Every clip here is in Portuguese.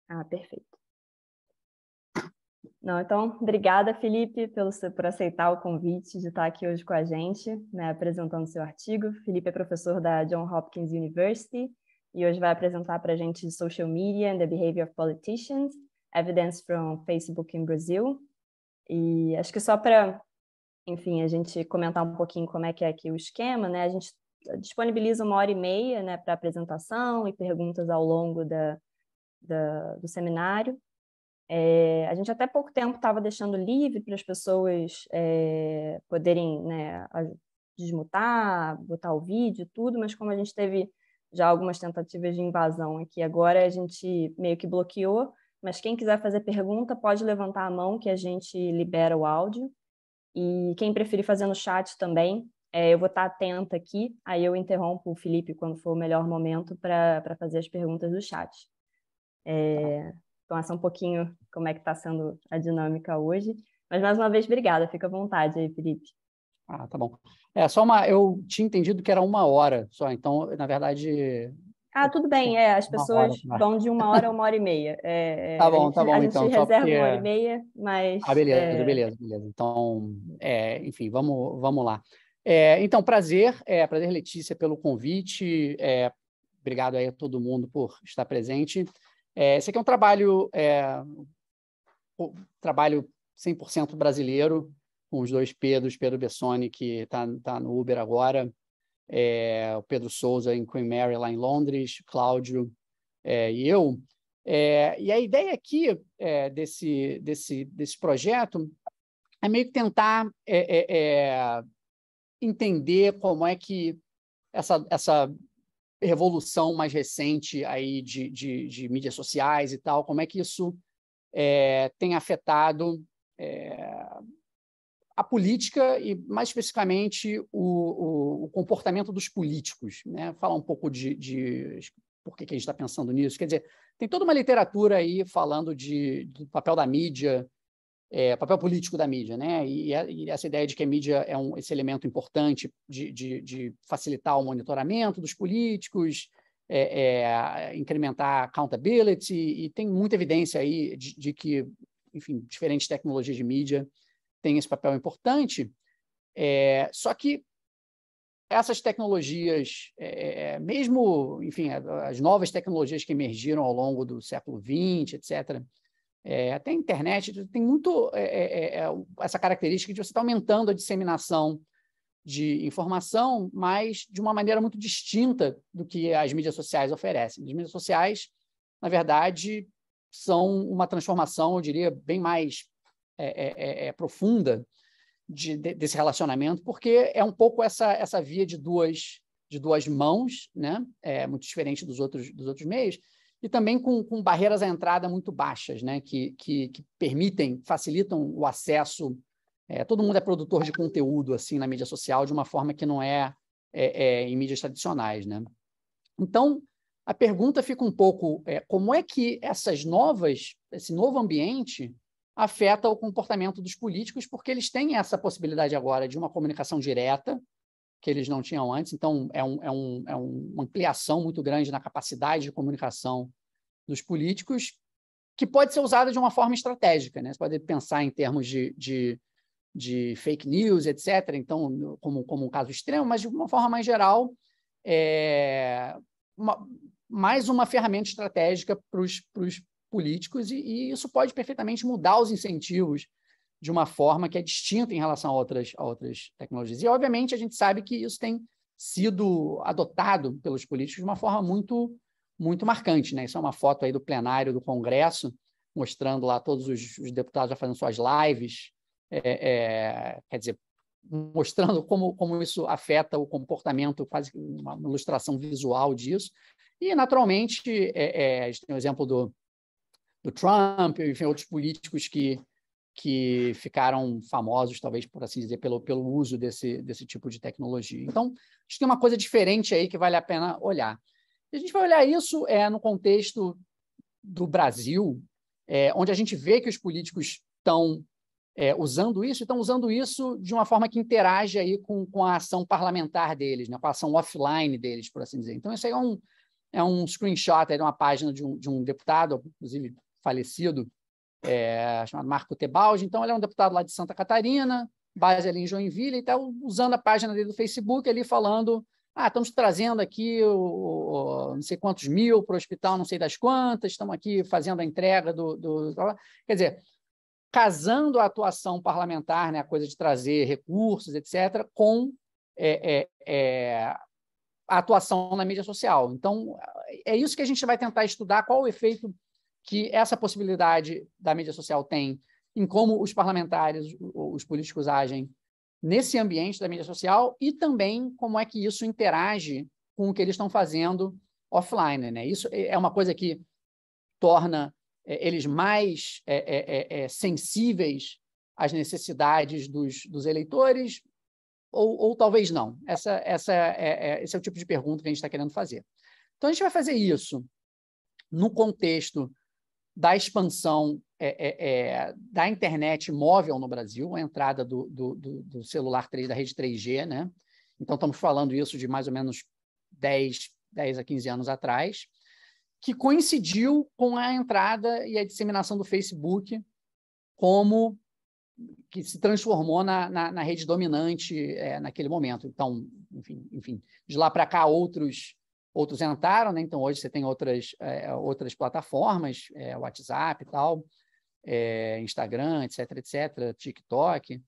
Ah, perfeito. Não, então, obrigada, Felipe, por aceitar o convite de estar aqui hoje com a gente, né, apresentando seu artigo. Felipe é professor da Johns Hopkins University e hoje vai apresentar para a gente Social Media and the Behavior of Politicians, Evidence from Facebook in Brazil. E acho que só para, enfim, a gente comentar um pouquinho como é que é aqui o esquema, né, a gente disponibiliza 1h30, né, para apresentação e perguntas ao longo do seminário. A gente até pouco tempo estava deixando livre para as pessoas poderem, né, desmutar, botar o vídeo, tudo, mas como a gente teve já algumas tentativas de invasão aqui agora, a gente meio que bloqueou, mas quem quiser fazer pergunta pode levantar a mão que a gente libera o áudio. E quem preferir fazer no chat também, eu vou estar atenta aqui, aí eu interrompo o Felipe quando for o melhor momento para fazer as perguntas do chat. Então, essa é um pouquinho como é que está sendo a dinâmica hoje. Mas, mais uma vez, obrigada. Fica à vontade aí, Felipe. Ah, tá bom. Eu tinha entendido que era 1h só, então, na verdade... Ah, tudo bem, as pessoas vão de 1h a 1h30. Tá bom, a gente então, reserva 1h30, mas... Ah, beleza. Então, enfim, vamos lá. Então, prazer, Letícia, pelo convite. Obrigado aí a todo mundo por estar presente. Esse aqui é um trabalho 100% brasileiro, com os dois Pedros, Pedro Bessoni, que está no Uber agora, o Pedro Souza em Queen Mary, lá em Londres, Cláudio e eu. E a ideia aqui desse projeto é meio que tentar entender como é que essa revolução mais recente aí de mídias sociais e tal, como é que isso tem afetado a política e, mais especificamente, o comportamento dos políticos, né? Falar um pouco de por que a gente está pensando nisso. Quer dizer, tem toda uma literatura aí falando do papel da mídia, papel político da mídia, né? E essa ideia de que a mídia é esse elemento importante de facilitar o monitoramento dos políticos, incrementar accountability, e tem muita evidência aí de que, enfim, diferentes tecnologias de mídia têm esse papel importante. Só que essas tecnologias, mesmo, enfim, as novas tecnologias que emergiram ao longo do século XX, etc., até a internet tem muito essa característica de você estar aumentando a disseminação de informação, mas de uma maneira muito distinta do que as mídias sociais oferecem. As mídias sociais, na verdade, são uma transformação, eu diria, bem mais profunda desse relacionamento, porque é um pouco essa via de duas mãos, né? Muito diferente dos outros meios, e também com barreiras à entrada muito baixas, né? que facilitam o acesso. Todo mundo é produtor de conteúdo assim na mídia social de uma forma que não em mídias tradicionais, né? Então, a pergunta fica um pouco como é que esse novo ambiente afeta o comportamento dos políticos, porque eles têm essa possibilidade agora de uma comunicação direta, que eles não tinham antes. Então, uma ampliação muito grande na capacidade de comunicação dos políticos, que pode ser usada de uma forma estratégica, né? Você pode pensar em termos de fake news, etc., então, como um caso extremo, mas de uma forma mais geral, mais uma ferramenta estratégica para os políticos, e isso pode perfeitamente mudar os incentivos de uma forma que é distinta em relação a outras tecnologias. E, obviamente, a gente sabe que isso tem sido adotado pelos políticos de uma forma muito, muito marcante, né? Isso é uma foto aí do plenário do Congresso, mostrando lá todos os deputados já fazendo suas lives, quer dizer, mostrando como isso afeta o comportamento, quase uma ilustração visual disso. E, naturalmente, a gente tem o exemplo do Trump, enfim, outros políticos que ficaram famosos, talvez, por assim dizer, pelo uso desse tipo de tecnologia. Então, acho que tem uma coisa diferente aí que vale a pena olhar. E a gente vai olhar isso no contexto do Brasil, onde a gente vê que os políticos estão usando isso, e estão usando isso de uma forma que interage aí com a ação parlamentar deles, né, com a ação offline deles, por assim dizer. Então, isso aí é um screenshot aí de uma página de um deputado, inclusive falecido, chamado Marco Tebaldi. Então, ele é um deputado lá de Santa Catarina, base ali em Joinville, e está usando a página dele do Facebook ali falando: estamos trazendo aqui não sei quantos mil para o hospital, não sei das quantas, estamos aqui fazendo a entrega Quer dizer, casando a atuação parlamentar, né, a coisa de trazer recursos, etc., com a atuação na mídia social. Então, é isso que a gente vai tentar estudar, qual o efeito que essa possibilidade da mídia social tem em como os parlamentares, os políticos agem nesse ambiente da mídia social e também como é que isso interage com o que eles estão fazendo offline, né? Isso é uma coisa que torna eles mais sensíveis às necessidades dos eleitores ou talvez não. Esse é o tipo de pergunta que a gente está querendo fazer. Então, a gente vai fazer isso no contexto da expansão da internet móvel no Brasil, a entrada do celular 3, da rede 3G, né? Então, estamos falando isso de mais ou menos 10 a 15 anos atrás, que coincidiu com a entrada e a disseminação do Facebook, que se transformou na rede dominante naquele momento. Então, enfim, de lá para cá, outros entraram, né? Então, hoje você tem outras plataformas, WhatsApp e tal, Instagram, etc., TikTok.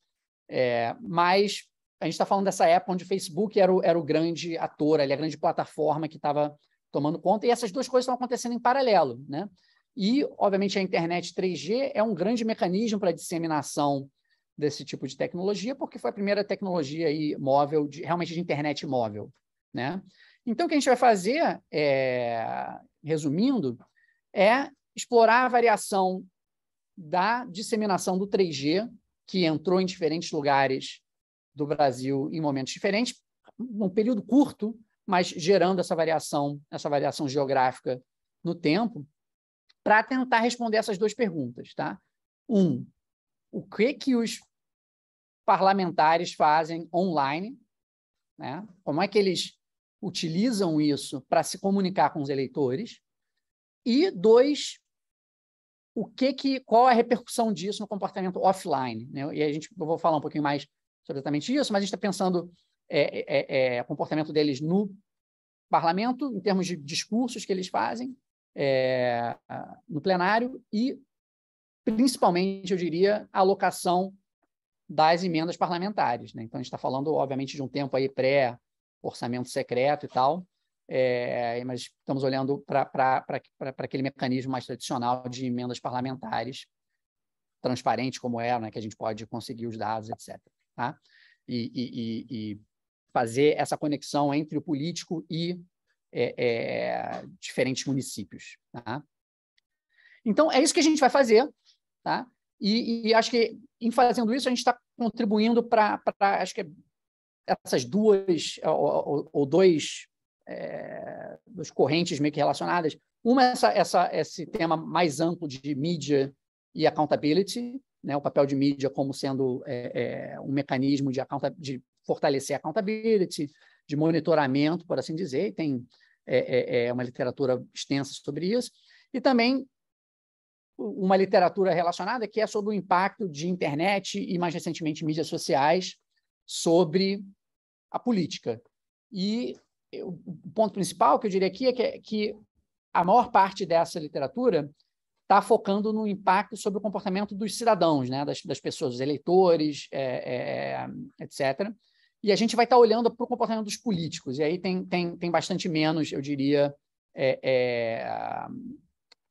Mas a gente está falando dessa época onde o Facebook era o grande ator, ali, a grande plataforma que estava tomando conta, e essas duas coisas estão acontecendo em paralelo, né? E, obviamente, a internet 3G é um grande mecanismo para a disseminação desse tipo de tecnologia, porque foi a primeira tecnologia aí móvel, realmente de internet móvel, né? Então, o que a gente vai fazer, resumindo, é explorar a variação da disseminação do 3G, que entrou em diferentes lugares do Brasil em momentos diferentes, num período curto, mas gerando essa variação geográfica no tempo, para tentar responder essas duas perguntas. Tá? O que os parlamentares fazem online, né? Como é que eles utilizam isso para se comunicar com os eleitores? E 2, qual a repercussão disso no comportamento offline? Né? E eu vou falar um pouquinho mais sobre exatamente isso, mas a gente está pensando o comportamento deles no parlamento, em termos de discursos que eles fazem no plenário e, principalmente, eu diria, a alocação das emendas parlamentares. Né? Então, a gente está falando, obviamente, de um tempo aí pré-orçamento secreto e tal, mas estamos olhando para aquele mecanismo mais tradicional de emendas parlamentares, transparente como é, né? Que a gente pode conseguir os dados, etc. Tá? E fazer essa conexão entre o político e diferentes municípios. Tá? Então, é isso que a gente vai fazer. Tá? E acho que, em fazendo isso, a gente está contribuindo para acho que essas duas duas correntes meio que relacionadas. Uma é esse tema mais amplo de mídia e accountability, né? O papel de mídia como sendo um mecanismo de fortalecer a accountability, de monitoramento, por assim dizer, e tem uma literatura extensa sobre isso, e também uma literatura relacionada que é sobre o impacto de internet e, mais recentemente, mídias sociais sobre a política. E o ponto principal que eu diria aqui é que a maior parte dessa literatura está focando no impacto sobre o comportamento dos cidadãos, né? das pessoas, dos eleitores, etc. E a gente vai estar olhando para o comportamento dos políticos, e aí tem bastante menos, eu diria,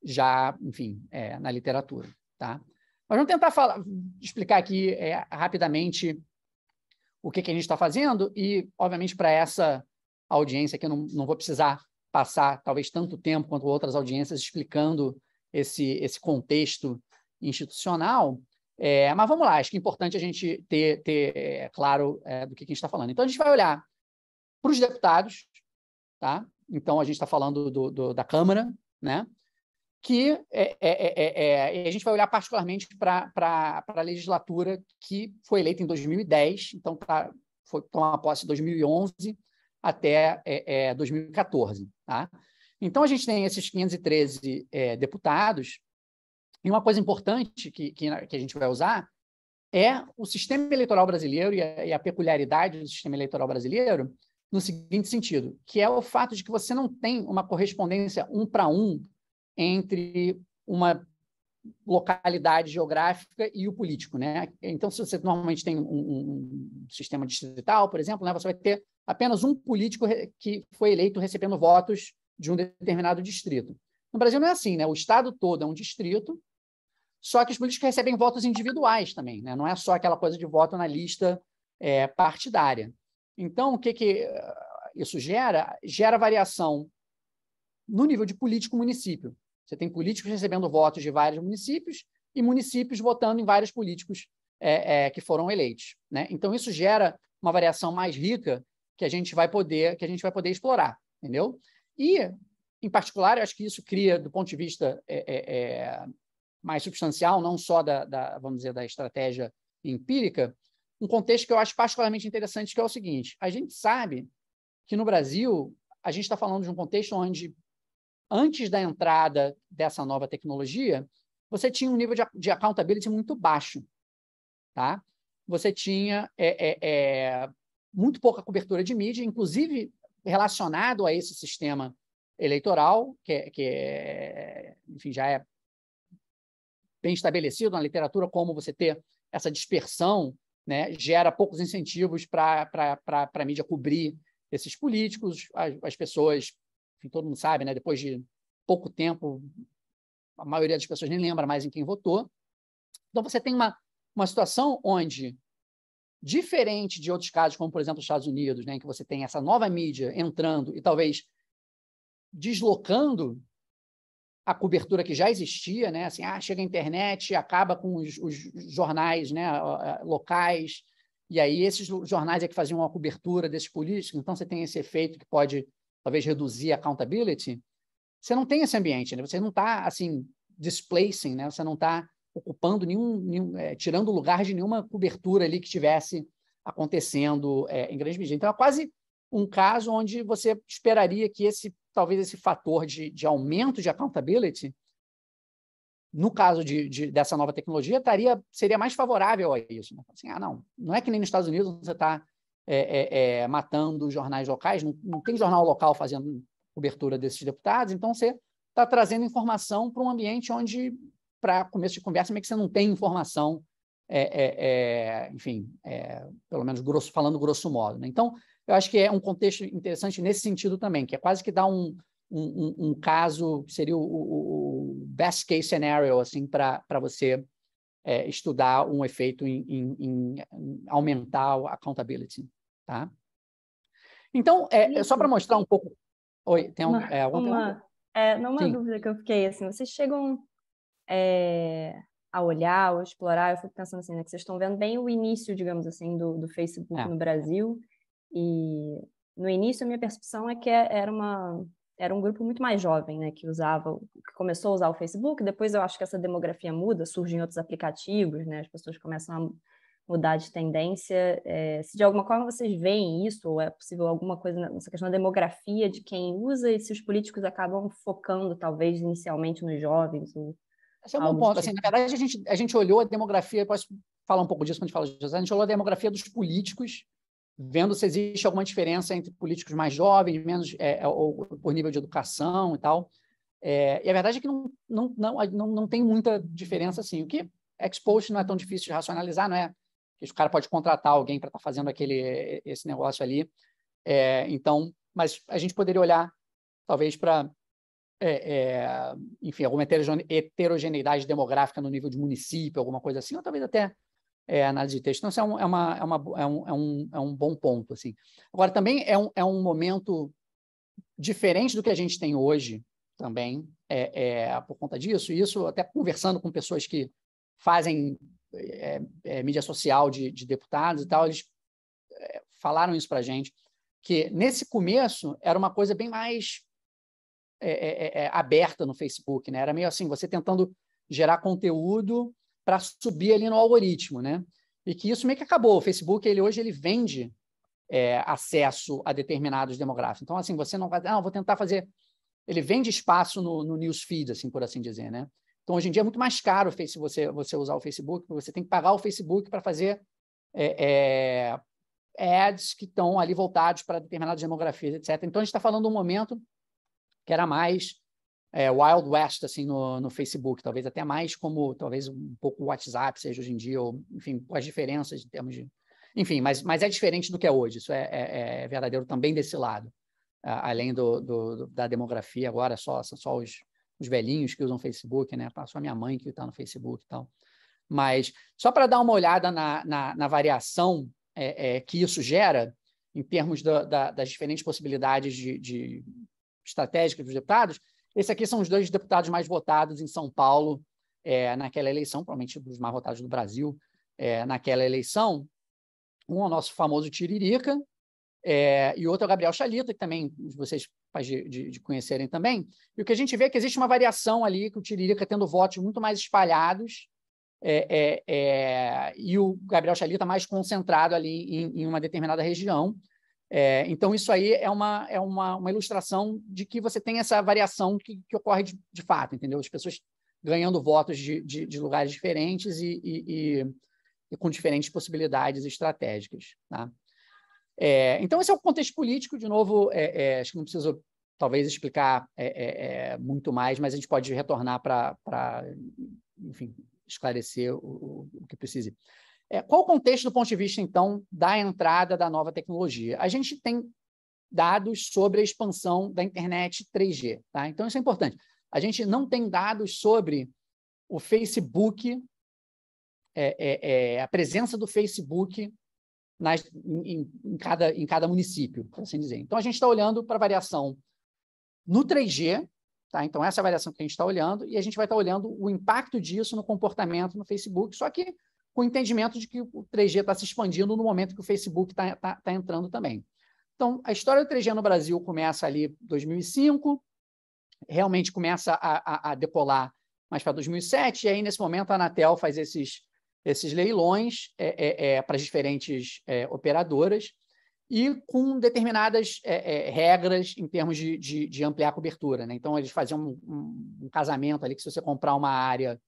já, enfim, na literatura. Tá? Mas vamos tentar explicar aqui rapidamente o que a gente está fazendo e, obviamente, para essa audiência aqui eu não vou precisar passar talvez tanto tempo quanto outras audiências explicando esse contexto institucional, mas vamos lá, acho que é importante a gente ter claro do que a gente está falando. Então, a gente vai olhar para os deputados, tá? Então, a gente está falando da Câmara, né? que a gente vai olhar particularmente para a legislatura que foi eleita em 2010, então foi tomar posse em 2011 até 2014. Tá? Então, a gente tem esses 513 deputados, e uma coisa importante que a gente vai usar é o sistema eleitoral brasileiro e a peculiaridade do sistema eleitoral brasileiro no seguinte sentido, que é o fato de que você não tem uma correspondência 1 para 1 entre uma localidade geográfica e o político, né? Então, se você normalmente tem um sistema distrital, por exemplo, né, você vai ter apenas um político que foi eleito recebendo votos de um determinado distrito. No Brasil não é assim, né? O estado todo é um distrito, só que os políticos recebem votos individuais também, né? Não é só aquela coisa de voto na lista partidária. Então, o que isso gera? Gera variação no nível de político-município. Você tem políticos recebendo votos de vários municípios e municípios votando em vários políticos que foram eleitos, né? Então, isso gera uma variação mais rica que a gente vai poder explorar, entendeu? E, em particular, eu acho que isso cria, do ponto de vista mais substancial, não só vamos dizer, da estratégia empírica, um contexto que eu acho particularmente interessante, que é o seguinte: a gente sabe que no Brasil a gente está falando de um contexto onde, antes da entrada dessa nova tecnologia, você tinha um nível de accountability muito baixo. Tá? Você tinha muito pouca cobertura de mídia, inclusive relacionado a esse sistema eleitoral, enfim, já é bem estabelecido na literatura, como você ter essa dispersão, né, gera poucos incentivos para a mídia cobrir esses políticos. As pessoas, enfim, todo mundo sabe, né, depois de pouco tempo, a maioria das pessoas nem lembra mais em quem votou. Então, você tem uma situação onde, diferente de outros casos, como, por exemplo, os Estados Unidos, né, em que você tem essa nova mídia entrando e talvez deslocando a cobertura que já existia, né? Assim, chega a internet, acaba com os jornais, né, locais, e aí esses jornais é que faziam uma cobertura desses políticos, então você tem esse efeito que pode, talvez, reduzir a accountability. Você não tem esse ambiente, né? Você não está, assim, displacing, né? Você não está ocupando tirando o lugar de nenhuma cobertura ali que estivesse acontecendo em grande medida. Então, é quase um caso onde você esperaria que talvez esse fator de aumento de accountability, no caso dessa nova tecnologia, seria mais favorável a isso. Né? Assim, não é que nem nos Estados Unidos você está matando jornais locais, não tem jornal local fazendo cobertura desses deputados, então você está trazendo informação para um ambiente onde, para começo de conversa, meio que você não tem informação, enfim, pelo menos falando grosso modo. Né? Então, eu acho que é um contexto interessante nesse sentido também, que é quase que dá um caso que seria o best case scenario assim, para você estudar um efeito em aumentar a accountability. Tá? Então, só para mostrar um pouco... Oi, tem alguma pergunta? Uma dúvida que eu fiquei, assim, vocês chegam a olhar ou explorar, eu fico pensando assim, né, que vocês estão vendo bem o início, digamos assim, do Facebook no Brasil, e no início a minha percepção é que era um grupo muito mais jovem, né, que começou a usar o Facebook. Depois eu acho que essa demografia muda, surgem outros aplicativos, né, as pessoas começam a mudar de tendência. Se de alguma forma vocês veem isso, ou é possível alguma coisa nessa questão da demografia de quem usa, e se os políticos acabam focando, talvez, inicialmente nos jovens, ou esse é um bom ponto. Assim, na verdade, a gente olhou a demografia, posso falar um pouco disso quando a gente fala de... A gente olhou a demografia dos políticos, vendo se existe alguma diferença entre políticos mais jovens, menos, ou por nível de educação e tal. E a verdade é que não tem muita diferença, assim. O que expost não é tão difícil de racionalizar, não é? Que o cara pode contratar alguém para estar fazendo esse negócio ali. Então, mas a gente poderia olhar, talvez, para enfim, alguma heterogeneidade demográfica no nível de município, alguma coisa assim, ou talvez até análise de texto. Então, isso é um bom ponto. Assim. Agora, também é um momento diferente do que a gente tem hoje, também, por conta disso. E isso, até conversando com pessoas que fazem mídia social de deputados e tal, eles falaram isso para a gente, que nesse começo era uma coisa bem mais aberta no Facebook, né? Era meio assim, você tentando gerar conteúdo para subir ali no algoritmo, né? E que isso meio que acabou. O Facebook, hoje, ele vende acesso a determinados demográficos. Então, assim, você não vai... vou tentar fazer... Ele vende espaço no newsfeed, assim, por assim dizer, né? Então, hoje em dia, é muito mais caro você usar o Facebook, porque você tem que pagar o Facebook para fazer ads que estão ali voltados para determinadas demografias, etc. Então, a gente está falando de um momento que era mais Wild West, assim, no Facebook, talvez até mais como, talvez um pouco o WhatsApp seja hoje em dia, ou, enfim, as diferenças em termos de... Enfim, mas é diferente do que é hoje, isso é verdadeiro também desse lado. Além da demografia, agora são só os velhinhos que usam Facebook, né? Só a minha mãe que está no Facebook e tal. Mas só para dar uma olhada na variação que isso gera, em termos das diferentes possibilidades de estratégicas dos deputados, esses aqui são os 2 deputados mais votados em São Paulo naquela eleição, provavelmente os mais votados do Brasil naquela eleição. Um é o nosso famoso Tiririca, e outro é o Gabriel Chalita, que também vocês de conhecerem também. E o que a gente vê é que existe uma variação ali, que o Tiririca tendo votos muito mais espalhados, e o Gabriel Chalita mais concentrado ali em uma determinada região. Então, isso aí é uma ilustração de que você tem essa variação que ocorre de fato, entendeu? As pessoas ganhando votos de lugares diferentes e com diferentes possibilidades estratégicas, tá? Então, esse é o contexto político, de novo, acho que não preciso, talvez, explicar muito mais, mas a gente pode retornar para enfim, esclarecer o que precise. Qual o contexto do ponto de vista, então, da entrada da nova tecnologia? A gente tem dados sobre a expansão da internet 3G, tá? Então, isso é importante. A gente não tem dados sobre o Facebook, a presença do Facebook em cada município, por assim dizer. Então, a gente está olhando para a variação no 3G, tá? Então, essa é a variação que a gente está olhando, e a gente vai estar olhando o impacto disso no comportamento no Facebook, só que com o entendimento de que o 3G está se expandindo no momento que o Facebook está entrando também. Então, a história do 3G no Brasil começa ali em 2005, realmente começa a decolar mais para 2007, e aí, nesse momento, a Anatel faz esses leilões para as diferentes operadoras e com determinadas regras em termos de ampliar a cobertura, né? Então, eles faziam um casamento ali que, se você comprar uma área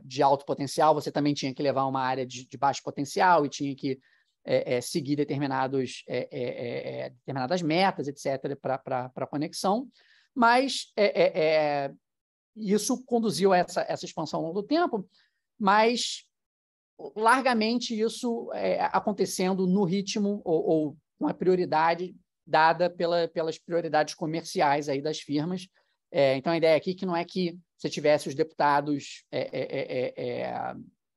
de alto potencial, você também tinha que levar uma área de baixo potencial e tinha que seguir determinadas metas, etc., para a conexão. Mas isso conduziu a essa expansão ao longo do tempo, mas largamente isso acontecendo no ritmo ou com a prioridade dada pelas prioridades comerciais aí das firmas. Então, a ideia aqui é que não é que você tivesse os deputados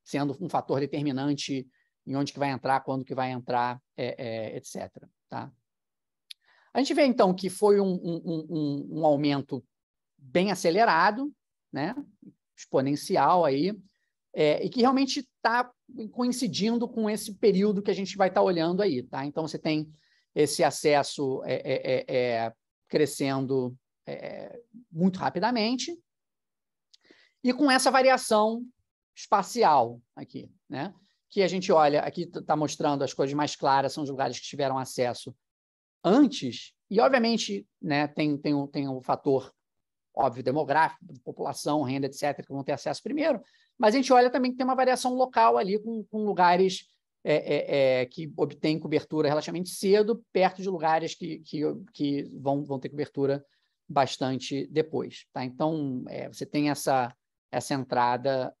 sendo um fator determinante em onde que vai entrar, quando que vai entrar, etc. Tá? A gente vê, então, que foi um aumento bem acelerado, né? Exponencial aí, e que realmente está coincidindo com esse período que a gente vai estar olhando aí. Tá? Então, você tem esse acesso crescendo muito rapidamente e com essa variação espacial aqui, né? Que a gente olha, aqui está mostrando as coisas mais claras, são os lugares que tiveram acesso antes, e, obviamente, né, tem o fator óbvio demográfico, de população, renda, etc., que vão ter acesso primeiro, mas a gente olha também que tem uma variação local ali com lugares que obtêm cobertura relativamente cedo, perto de lugares que vão ter cobertura bastante depois. Tá? Então, você tem essa entrada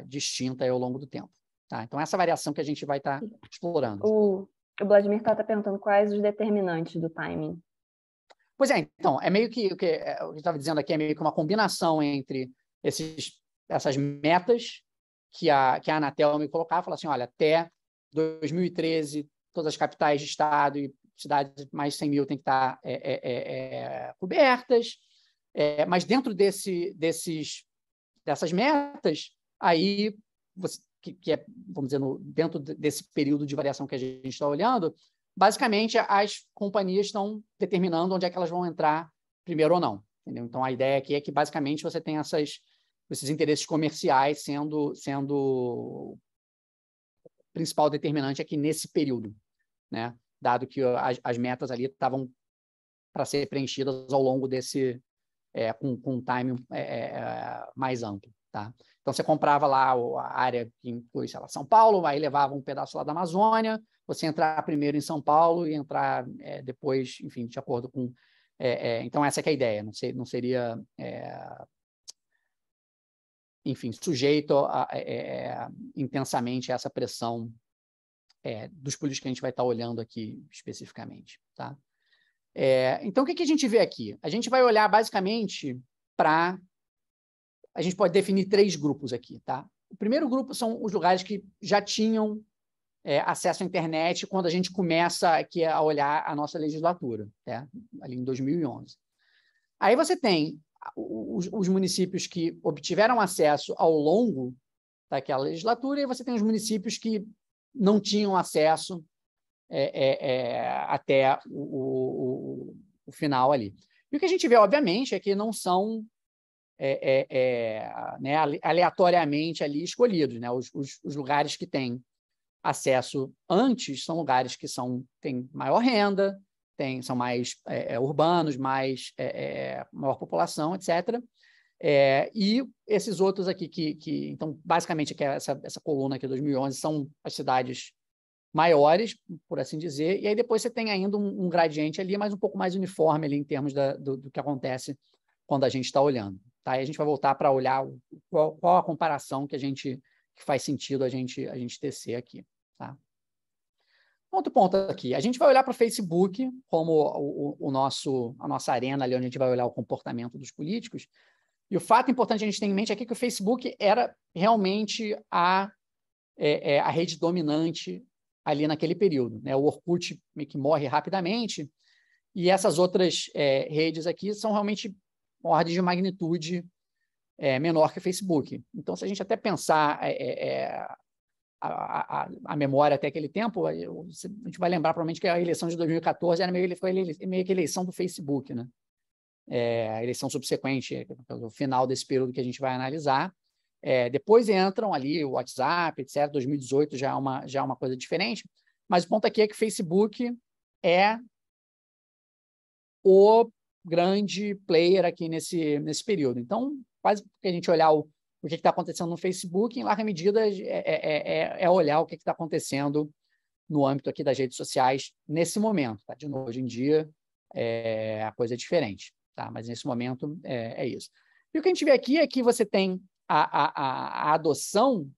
distinta ao longo do tempo. Tá? Então, essa variação que a gente vai estar explorando. O Vladimir está perguntando quais os determinantes do timing. Pois é, então, é meio que o que eu estava dizendo aqui, é meio que uma combinação entre essas metas que a Anatel me colocava, falar assim, olha, até 2013, todas as capitais de estado e cidades de mais de 100 mil têm que estar cobertas, mas dentro dessas metas, aí, vamos dizer, dentro desse período de variação que a gente está olhando, basicamente, as companhias estão determinando onde é que elas vão entrar primeiro ou não. Entendeu? Então, a ideia aqui é que, basicamente, você tem esses interesses comerciais sendo o principal determinante aqui nesse período, né? Dado que as metas ali estavam para ser preenchidas ao longo desse, com um time mais amplo. Tá? Então, você comprava lá a área que inclui, sei lá, São Paulo, aí levava um pedaço lá da Amazônia, você entrar primeiro em São Paulo e entrar depois, enfim, de acordo com... então, essa que é a ideia, não seria, enfim, sujeito intensamente a essa pressão dos políticos que a gente vai estar olhando aqui especificamente. Tá? Então, o que a gente vê aqui? A gente vai olhar basicamente para... A gente pode definir 3 grupos aqui. Tá? O primeiro grupo são os lugares que já tinham acesso à internet quando a gente começa aqui a olhar a nossa legislatura, tá? Ali em 2011. Aí você tem os municípios que obtiveram acesso ao longo daquela legislatura e você tem os municípios que não tinham acesso até o final ali. E o que a gente vê, obviamente, é que não são né, aleatoriamente ali escolhidos. Né? Os lugares que têm acesso antes são lugares que têm maior renda, são mais urbanos, maior população, etc. E esses outros aqui, então, basicamente, que essa coluna aqui, 2011, são as cidades maiores, por assim dizer, e aí depois você tem ainda um gradiente ali, mas um pouco mais uniforme ali em termos do que acontece quando a gente está olhando. Tá? E a gente vai voltar para olhar qual a comparação que faz sentido a gente tecer aqui. Tá? Outro ponto aqui, a gente vai olhar para o Facebook como a nossa arena ali, onde a gente vai olhar o comportamento dos políticos, e o fato importante a gente ter em mente aqui é que o Facebook era realmente a rede dominante ali naquele período. Né? O Orkut meio que morre rapidamente, e essas outras redes aqui são realmente ordens de magnitude menor que o Facebook. Então, se a gente até pensar a memória até aquele tempo, a gente vai lembrar provavelmente que a eleição de 2014 foi meio que eleição do Facebook, né? A eleição subsequente, no final desse período que a gente vai analisar. Depois entram ali o WhatsApp, etc. 2018 já é uma coisa diferente, mas o ponto aqui é que o Facebook é o grande player aqui nesse período. Então, quase que a gente olhar o que está acontecendo no Facebook, em larga medida, olhar o que está acontecendo no âmbito aqui das redes sociais nesse momento. Tá? De novo, hoje em dia, a coisa é diferente, tá? Mas nesse momento é isso. E o que a gente vê aqui é que você tem a adoção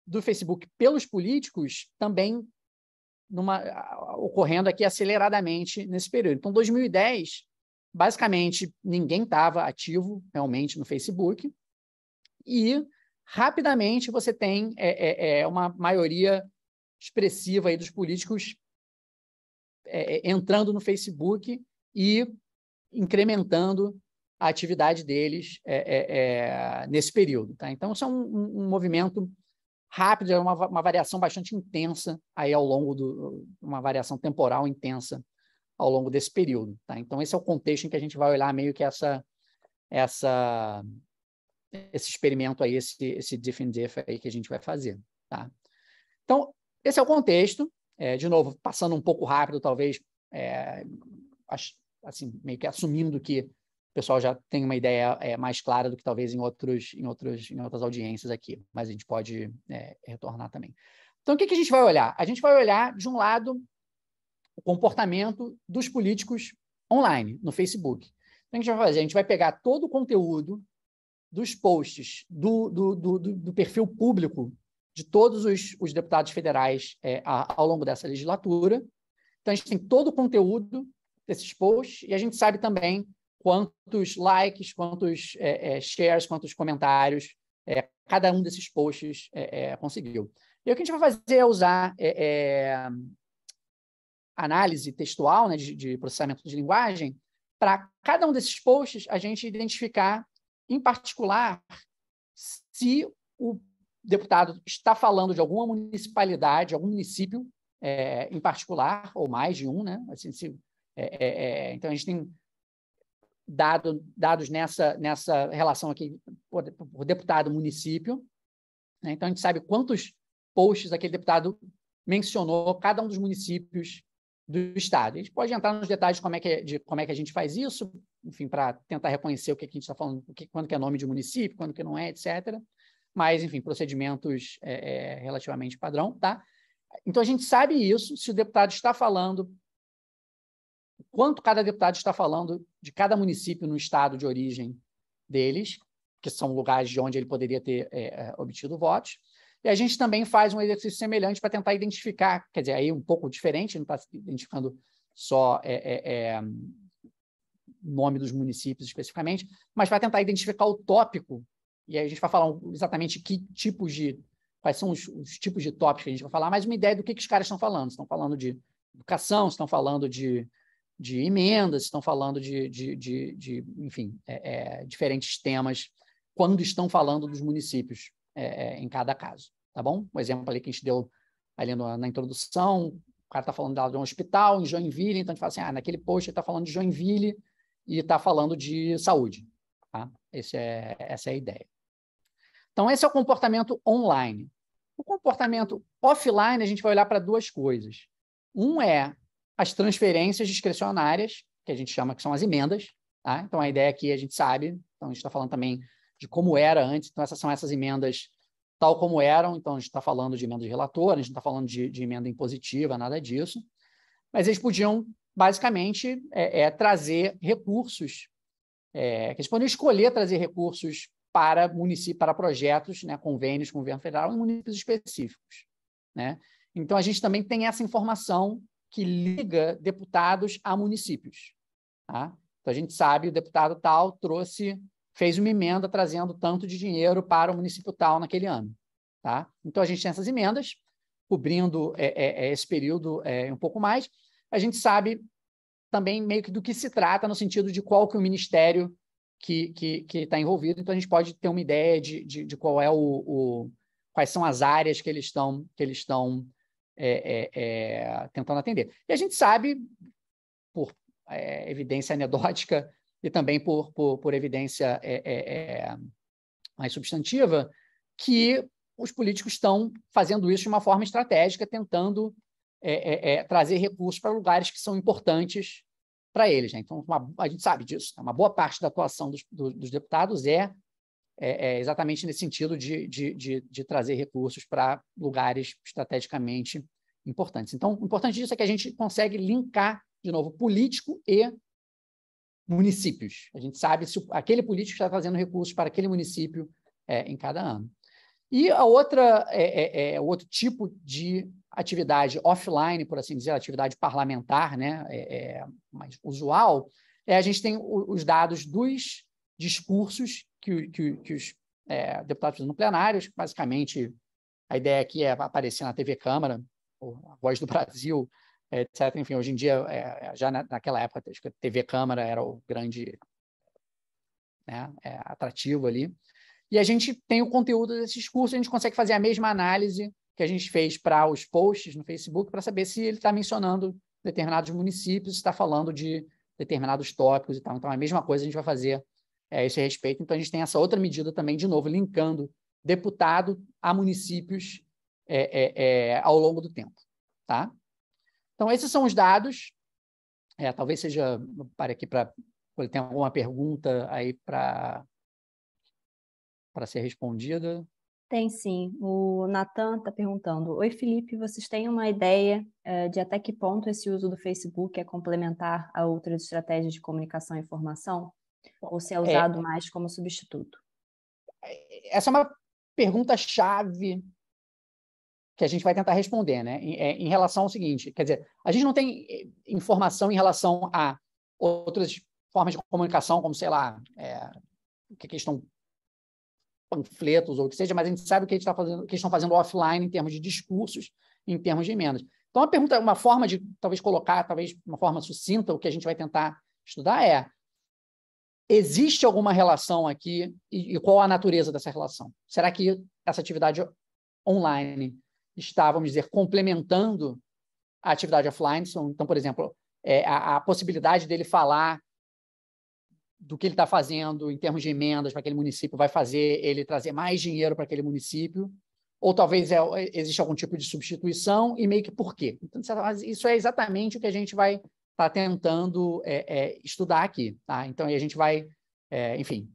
do Facebook pelos políticos também ocorrendo aqui aceleradamente nesse período. Então, 2010, basicamente, ninguém estava ativo realmente no Facebook e, rapidamente, você tem uma maioria expressiva aí dos políticos entrando no Facebook e incrementando a atividade deles nesse período. Tá? Então, isso é um movimento rápido, é uma variação bastante intensa aí ao longo uma variação temporal intensa ao longo desse período. Tá? Então, esse é o contexto em que a gente vai olhar meio que esse experimento aí, esse diff and diff aí que a gente vai fazer. Tá? Então, esse é o contexto. De novo, passando um pouco rápido, talvez, assim, meio que assumindo que o pessoal já tem uma ideia mais clara do que talvez em outras audiências aqui, mas a gente pode retornar também. Então, o que a gente vai olhar? A gente vai olhar, de um lado, o comportamento dos políticos online, no Facebook. Então, o que a gente vai fazer? A gente vai pegar todo o conteúdo dos posts do perfil público de todos os deputados federais ao longo dessa legislatura. Então, a gente tem todo o conteúdo desses posts e a gente sabe também quantos likes, quantos shares, quantos comentários cada um desses posts conseguiu. E o que a gente vai fazer é usar análise textual, né, de processamento de linguagem, para cada um desses posts a gente identificar, em particular, se o deputado está falando de alguma municipalidade, algum município em particular, ou mais de um, né? Assim, então, a gente tem dados nessa relação aqui por deputado-município, né? Então, a gente sabe quantos posts aquele deputado mencionou cada um dos municípios do estado. A gente pode entrar nos detalhes de como é que a gente faz isso, enfim, para tentar reconhecer o que a gente está falando, quando que é nome de município, quando que não é, etc. Mas, enfim, procedimentos relativamente padrão, tá? Então, a gente sabe isso, se o deputado está falando, quanto cada deputado está falando de cada município no estado de origem deles, que são lugares de onde ele poderia ter obtido votos. E a gente também faz um exercício semelhante para tentar identificar, quer dizer, aí um pouco diferente, não está identificando só nome dos municípios especificamente, mas para tentar identificar o tópico, e aí a gente vai falar exatamente quais são os tipos de tópicos que a gente vai falar, mas uma ideia do que os caras estão falando. Estão falando de educação, estão falando de emendas, estão falando enfim, diferentes temas, quando estão falando dos municípios em cada caso, tá bom? O exemplo ali que a gente deu ali na introdução, o cara está falando de um hospital em Joinville, então a gente fala assim, naquele post ele está falando de Joinville e está falando de saúde, tá? Essa é a ideia. Então, esse é o comportamento online. O comportamento offline, a gente vai olhar para duas coisas. Um é as transferências discricionárias, que a gente chama que são as emendas, tá? Então, a ideia aqui a gente sabe, então a gente está falando também de como era antes, então essas são essas emendas tal como eram, então a gente está falando de emenda de relator, a gente não está falando de emenda impositiva, nada disso, mas eles podiam, basicamente, trazer recursos, que eles poderiam escolher trazer recursos para municípios, para projetos, né, convênios com o governo federal em municípios específicos, né? Então, a gente também tem essa informação que liga deputados a municípios, tá? Então, a gente sabe, o deputado tal fez uma emenda trazendo tanto de dinheiro para o município tal naquele ano, tá? Então, a gente tem essas emendas, cobrindo esse período um pouco mais. A gente sabe também meio que do que se trata, no sentido de qual que é o ministério que está envolvido. Então, a gente pode ter uma ideia de qual é quais são as áreas que eles estão tentando atender. E a gente sabe, por evidência anedótica e também por evidência mais substantiva, que os políticos estão fazendo isso de uma forma estratégica, tentando trazer recursos para lugares que são importantes para eles, né? Então, a gente sabe disso. Uma boa parte da atuação dos deputados exatamente nesse sentido de trazer recursos para lugares estrategicamente importantes. Então, o importante disso é que a gente consegue linkar, de novo, político e municípios. A gente sabe se aquele político está trazendo recursos para aquele município em cada ano. E a outro tipo de atividade offline, por assim dizer, atividade parlamentar, né, mais usual, a gente tem os dados dos discursos que os deputados fazem no plenário. Basicamente, a ideia aqui é aparecer na TV Câmara, a Voz do Brasil, etc. Enfim, hoje em dia, já naquela época, acho que a TV Câmara era o grande, né, atrativo ali. E a gente tem o conteúdo desses cursos, a gente consegue fazer a mesma análise que a gente fez para os posts no Facebook, para saber se ele está mencionando determinados municípios, se está falando de determinados tópicos e tal. Então, a mesma coisa a gente vai fazer a esse respeito. Então, a gente tem essa outra medida também, de novo, linkando deputado a municípios ao longo do tempo, tá? Então, esses são os dados. Talvez seja... Pare aqui para... Tem alguma pergunta aí para ser respondida? Tem sim. O Natan está perguntando: oi, Felipe, vocês têm uma ideia de até que ponto esse uso do Facebook é complementar a outras estratégias de comunicação e informação? Ou se é usado mais como substituto? Essa é uma pergunta-chave que a gente vai tentar responder, né? Em relação ao seguinte, quer dizer, a gente não tem informação em relação a outras formas de comunicação, como, sei lá, que estão panfletos ou o que seja, mas a gente sabe o que eles estão fazendo offline em termos de discursos, em termos de emendas. Então, a pergunta, uma forma de talvez colocar, talvez uma forma sucinta, o que a gente vai tentar estudar existe alguma relação aqui e qual a natureza dessa relação? Será que essa atividade online está, vamos dizer, complementando a atividade offline? Então, por exemplo, a possibilidade dele falar do que ele está fazendo em termos de emendas para aquele município vai fazer ele trazer mais dinheiro para aquele município, ou talvez existe algum tipo de substituição, e meio que por quê. Então, isso é exatamente o que a gente vai estar tentando estudar aqui. Tá? Então, aí a gente vai, enfim,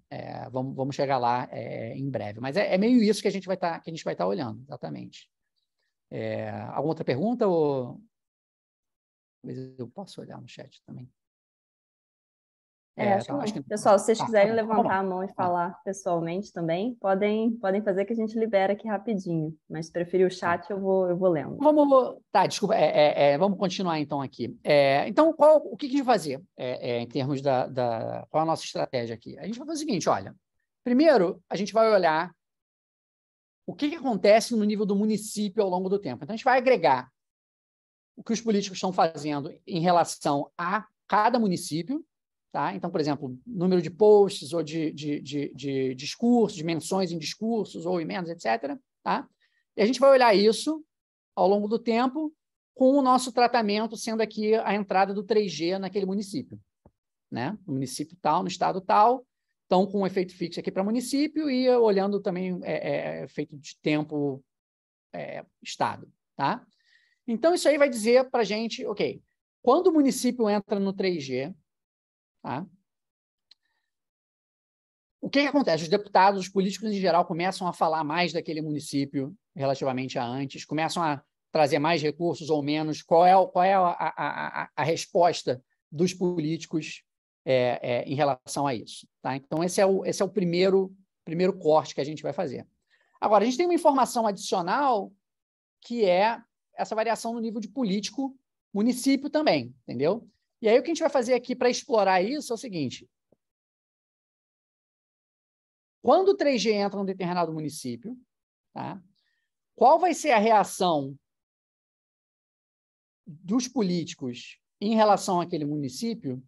vamos chegar lá em breve. Mas é meio isso que a gente vai estar olhando, exatamente. Alguma outra pergunta? Ou talvez eu possa olhar no chat também. Acho que não. Pessoal, se vocês quiserem levantar a mão e falar pessoalmente também, podem fazer que a gente libera aqui rapidinho. Mas se preferir o chat, eu vou lendo. Desculpa. Vamos continuar então aqui. Então, o que a gente vai fazer em termos qual é a nossa estratégia aqui? A gente vai fazer o seguinte, olha. Primeiro, a gente vai olhar o que acontece no nível do município ao longo do tempo. Então, a gente vai agregar o que os políticos estão fazendo em relação a cada município. Tá? Então, por exemplo, número de posts ou de discursos, de menções em discursos ou emendas, etc. Tá? E a gente vai olhar isso ao longo do tempo com o nosso tratamento sendo aqui a entrada do 3G naquele município. Né? No município tal, no estado tal, então com um efeito fixo aqui para município e olhando também efeito de tempo estado. Tá? Então, isso aí vai dizer para a gente, ok, quando o município entra no 3G, tá? O que acontece? Os deputados, os políticos em geral, começam a falar mais daquele município relativamente a antes, começam a trazer mais recursos ou menos. Qual é a resposta dos políticos em relação a isso? Tá? Então, esse é o primeiro corte que a gente vai fazer. Agora, a gente tem uma informação adicional que é essa variação no nível de político município também, entendeu? E aí o que a gente vai fazer aqui para explorar isso é o seguinte. Quando o 3G entra num determinado município, tá? Qual vai ser a reação dos políticos em relação àquele município,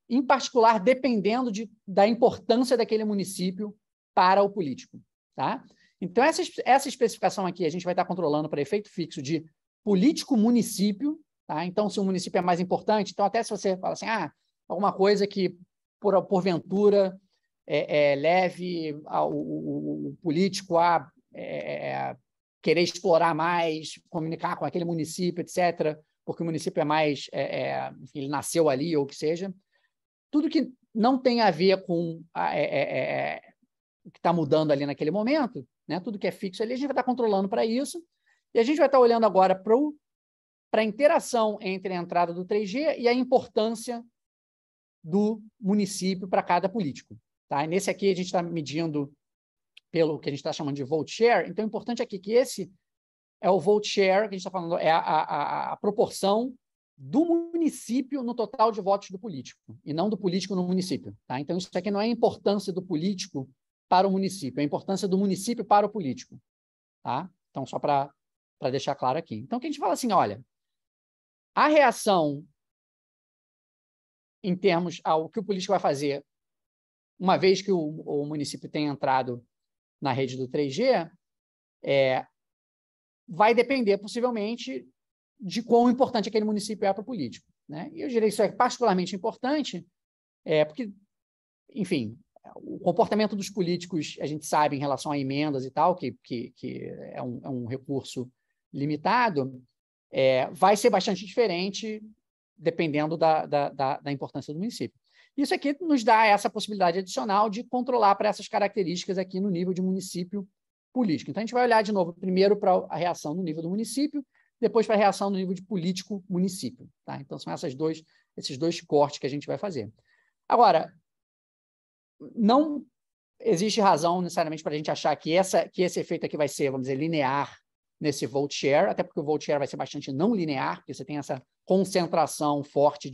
em particular dependendo da importância daquele município para o político. Tá? Então, essa especificação aqui a gente vai estar controlando para efeito fixo de político-município. Tá? Então, se o município é mais importante, então até se você fala assim, alguma coisa que, porventura, leve o político a querer explorar mais, comunicar com aquele município, etc., porque o município é mais, enfim, ele nasceu ali, ou o que seja. Tudo que não tem a ver com o que está mudando ali naquele momento, né? Tudo que é fixo ali, a gente vai estar controlando para isso, e a gente vai estar olhando agora para a interação entre a entrada do 3G e a importância do município para cada político. Tá? E nesse aqui a gente está medindo pelo que a gente está chamando de vote share. Então, o importante aqui é que esse é o vote share, que a gente está falando, é a proporção do município no total de votos do político, e não do político no município. Tá? Então, isso aqui não é a importância do político para o município, é a importância do município para o político. Tá? Então, só para deixar claro aqui. Então, o que a gente fala assim, olha, a reação em termos ao que o político vai fazer uma vez que o município tenha entrado na rede do 3G, vai depender, possivelmente, de quão importante aquele município é para o político. Né? E eu diria que isso é particularmente importante, porque, enfim, o comportamento dos políticos, a gente sabe, em relação a emendas e tal, que é um recurso limitado, vai ser bastante diferente dependendo da importância do município. Isso aqui nos dá essa possibilidade adicional de controlar para essas características aqui no nível de município político. Então, a gente vai olhar de novo, primeiro para a reação no nível do município, depois para a reação no nível de político-município. Tá? Então, são esses dois cortes que a gente vai fazer. Agora, não existe razão necessariamente para a gente achar que esse efeito aqui vai ser, vamos dizer, linear nesse vote share, até porque o vote share vai ser bastante não linear, porque você tem essa concentração forte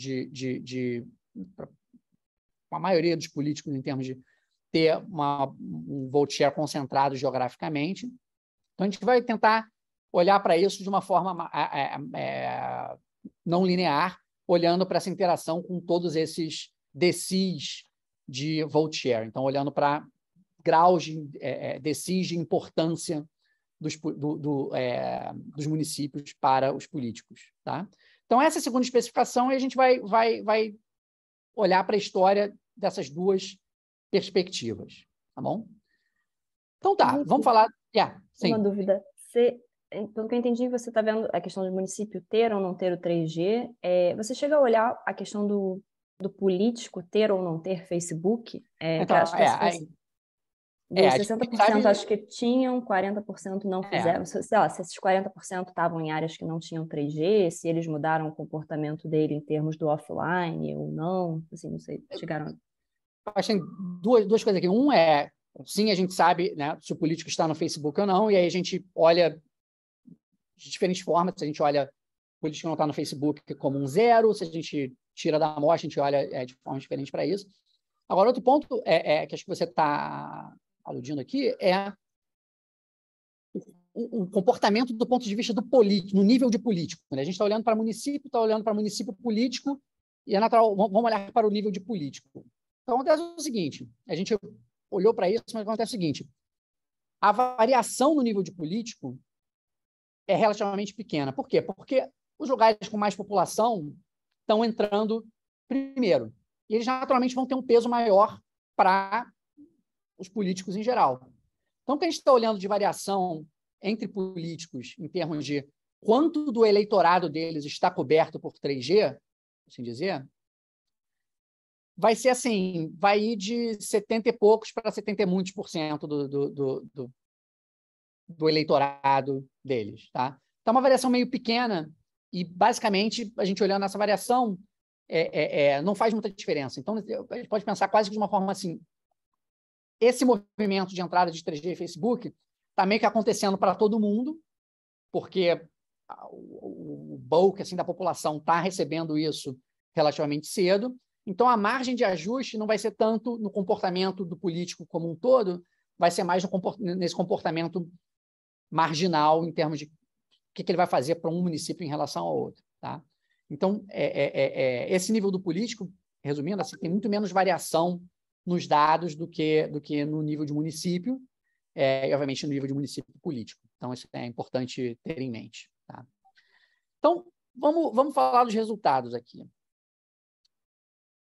a maioria dos políticos em termos de ter um vote share concentrado geograficamente. Então, a gente vai tentar olhar para isso de uma forma não linear, olhando para essa interação com todos esses decis de vote share. Então, olhando para graus de decis de importância dos municípios para os políticos. Tá? Então, essa é a segunda especificação, e a gente vai olhar para a história dessas duas perspectivas, tá bom? Então tá, vamos falar... sim. Uma dúvida. Pelo que eu entendi, você está vendo a questão do município ter ou não ter o 3G. Você chega a olhar a questão do político ter ou não ter Facebook? Então, acho que dos 60%, acho que tinham, 40% não fizeram. Sei lá, se esses 40% estavam em áreas que não tinham 3G, se eles mudaram o comportamento dele em termos do offline ou não, assim, não sei, chegaram... Acho que tem duas coisas aqui. Um é, sim, a gente sabe, né, se o político está no Facebook ou não, e aí a gente olha de diferentes formas. Se a gente olha o político não está no Facebook como um 0, se a gente tira da amostra, a gente olha de forma diferente para isso. Agora, outro ponto que acho que você está aludindo aqui é o comportamento do ponto de vista do político, no nível de político. Né? A gente está olhando para município, está olhando para município político, e é natural, vamos olhar para o nível de político. Então, acontece o seguinte, a gente olhou para isso, mas acontece o seguinte, a variação no nível de político é relativamente pequena. Por quê? Porque os lugares com mais população estão entrando primeiro. E eles, naturalmente, vão ter um peso maior para os políticos em geral. Então, o que a gente está olhando de variação entre políticos, em termos de quanto do eleitorado deles está coberto por 3G, assim dizer, vai ser assim, vai ir de 70 e poucos para 70 e muitos por cento do eleitorado deles. Tá? Então, uma variação meio pequena e, basicamente, a gente olhando essa variação, não faz muita diferença. Então, a gente pode pensar quase que de uma forma assim, esse movimento de entrada de 3G e Facebook está meio que acontecendo para todo mundo, porque o bulk assim, da população está recebendo isso relativamente cedo. Então, a margem de ajuste não vai ser tanto no comportamento do político como um todo, vai ser mais nesse comportamento marginal em termos de o que ele vai fazer para um município em relação ao outro. Tá? Então, esse nível do político, resumindo, assim, tem muito menos variação nos dados do que no nível de município, e, obviamente, no nível de município político. Então, isso é importante ter em mente. Tá? Então, vamos falar dos resultados aqui.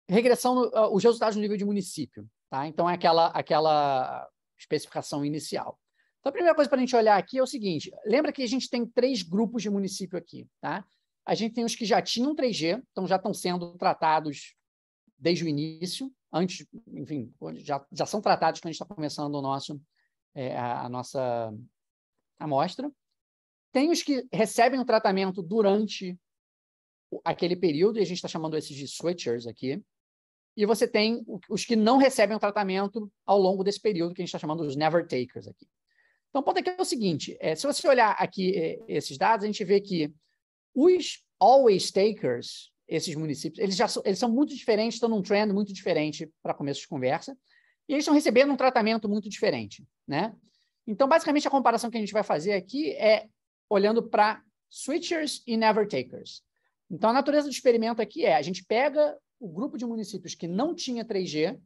Regressão, os resultados no nível de município. Tá? Então, é aquela especificação inicial. Então, a primeira coisa para a gente olhar aqui é o seguinte, lembra que a gente tem 3 grupos de município aqui. Tá? A gente tem os que já tinham 3G, então já estão sendo tratados desde o início, antes, enfim, já são tratados quando a gente está começando a nossa amostra. Tem os que recebem o tratamento durante aquele período, e a gente está chamando esses de switchers aqui. E você tem os que não recebem o tratamento ao longo desse período, que a gente está chamando os never takers aqui. Então, o ponto aqui é o seguinte, se você olhar aqui esses dados, a gente vê que os always takers, esses municípios, eles são muito diferentes, estão num trend muito diferente para começo de conversa, e eles estão recebendo um tratamento muito diferente. Né? Então, basicamente, a comparação que a gente vai fazer aqui é olhando para switchers e never takers. Então, a natureza do experimento aqui a gente pega o grupo de municípios que não tinha 3G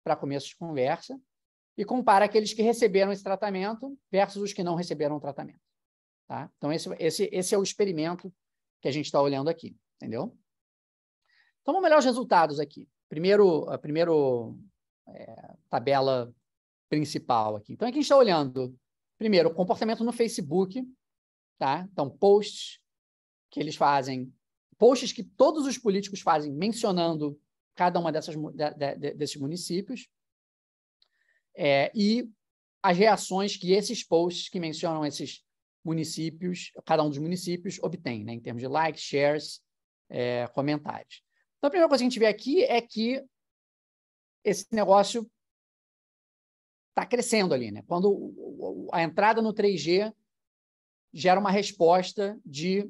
para começo de conversa e compara aqueles que receberam esse tratamento versus os que não receberam o tratamento. Tá? Então, esse é o experimento que a gente está olhando aqui. Entendeu? Então, vamos olhar os resultados aqui. A primeira tabela principal aqui. Então, aqui a gente está olhando, primeiro, o comportamento no Facebook. Tá? Então, posts que eles fazem, posts que todos os políticos fazem mencionando cada uma desses municípios, e as reações que esses posts que mencionam esses municípios, cada um dos municípios, obtém, né, em termos de likes, shares, comentários. Então, a primeira coisa que a gente vê aqui é que esse negócio está crescendo ali. Né? Quando a entrada no 3G gera uma resposta de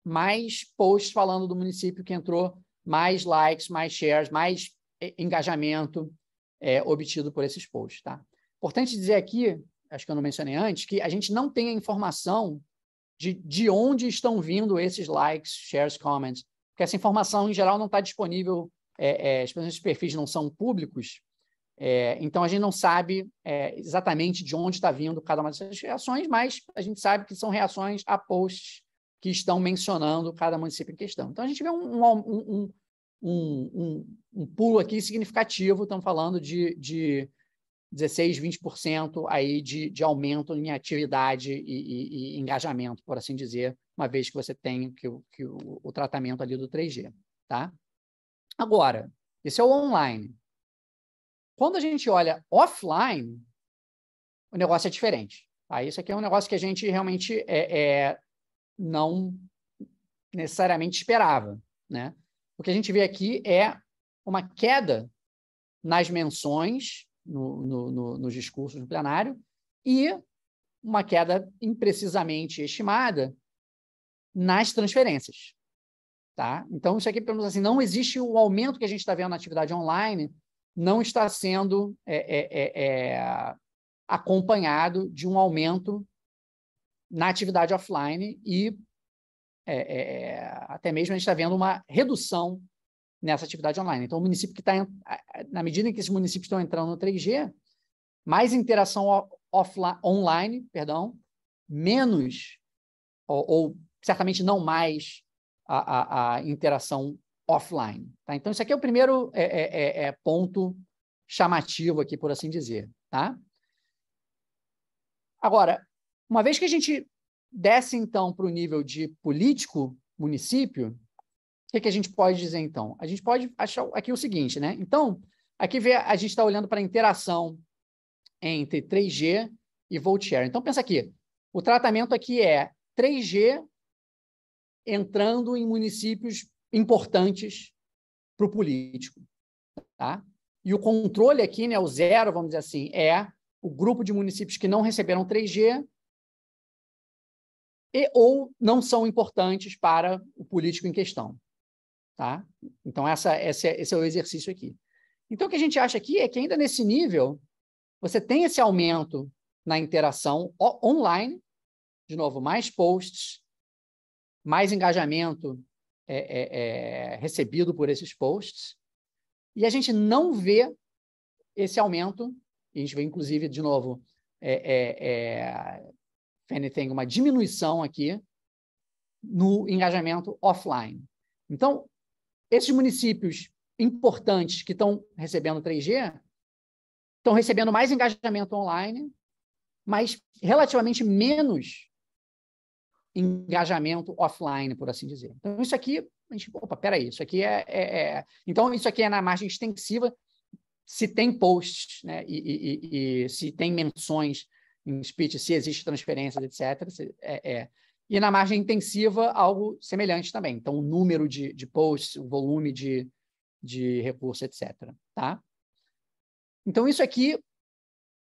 mais posts falando do município que entrou, mais likes, mais shares, mais engajamento obtido por esses posts. Tá? Importante dizer aqui, acho que eu não mencionei antes, que a gente não tem a informação de onde estão vindo esses likes, shares, comments, porque essa informação, em geral, não está disponível, os perfis não são públicos, então a gente não sabe exatamente de onde está vindo cada uma dessas reações, mas a gente sabe que são reações a posts que estão mencionando cada município em questão. Então, a gente vê um pulo aqui significativo, estamos falando de 16%, 20% aí de aumento em atividade e engajamento, por assim dizer, uma vez que você tem o tratamento ali do 3G. Tá? Agora, esse é o online. Quando a gente olha offline, o negócio é diferente. Tá? Isso aqui é um negócio que a gente realmente não necessariamente esperava. Né? O que a gente vê aqui é uma queda nas menções nos discursos no plenário e uma queda imprecisamente estimada nas transferências. Tá? Então, isso aqui, pelo menos assim, não existe o aumento que a gente está vendo na atividade online, não está sendo acompanhado de um aumento na atividade offline e até mesmo a gente está vendo uma redução nessa atividade online. Então, o município que está, na medida em que esses municípios estão entrando no 3G, mais interação online, menos, ou certamente não mais, a interação offline. Tá? Então, isso aqui é o primeiro ponto chamativo aqui, por assim dizer. Tá? Agora, uma vez que a gente desce, então, para o nível de político, município, o que a gente pode dizer, então? A gente pode achar aqui o seguinte, né? Então, aqui a gente está olhando para a interação entre 3G e VoteShare. Então, pensa aqui, o tratamento aqui é 3G entrando em municípios importantes para o político. Tá? E o controle aqui, né, o zero, vamos dizer assim, é o grupo de municípios que não receberam 3G ou não são importantes para o político em questão. Tá? Então, esse é o exercício aqui. Então, o que a gente acha aqui é que ainda nesse nível, você tem esse aumento na interação online, de novo, mais posts, mais engajamento recebido por esses posts, e a gente não vê esse aumento, e a gente vê, inclusive, de novo, tem uma diminuição aqui no engajamento offline. Então, esses municípios importantes que estão recebendo 3G estão recebendo mais engajamento online, mas relativamente menos engajamento offline, por assim dizer. Então, isso aqui, peraí, isso aqui Então, isso aqui é na margem extensiva, se tem posts, né, e se tem menções em speech, se existe transferências, etc. E na margem intensiva, algo semelhante também. Então, o número de posts, o volume de recursos, etc. Tá? Então, isso aqui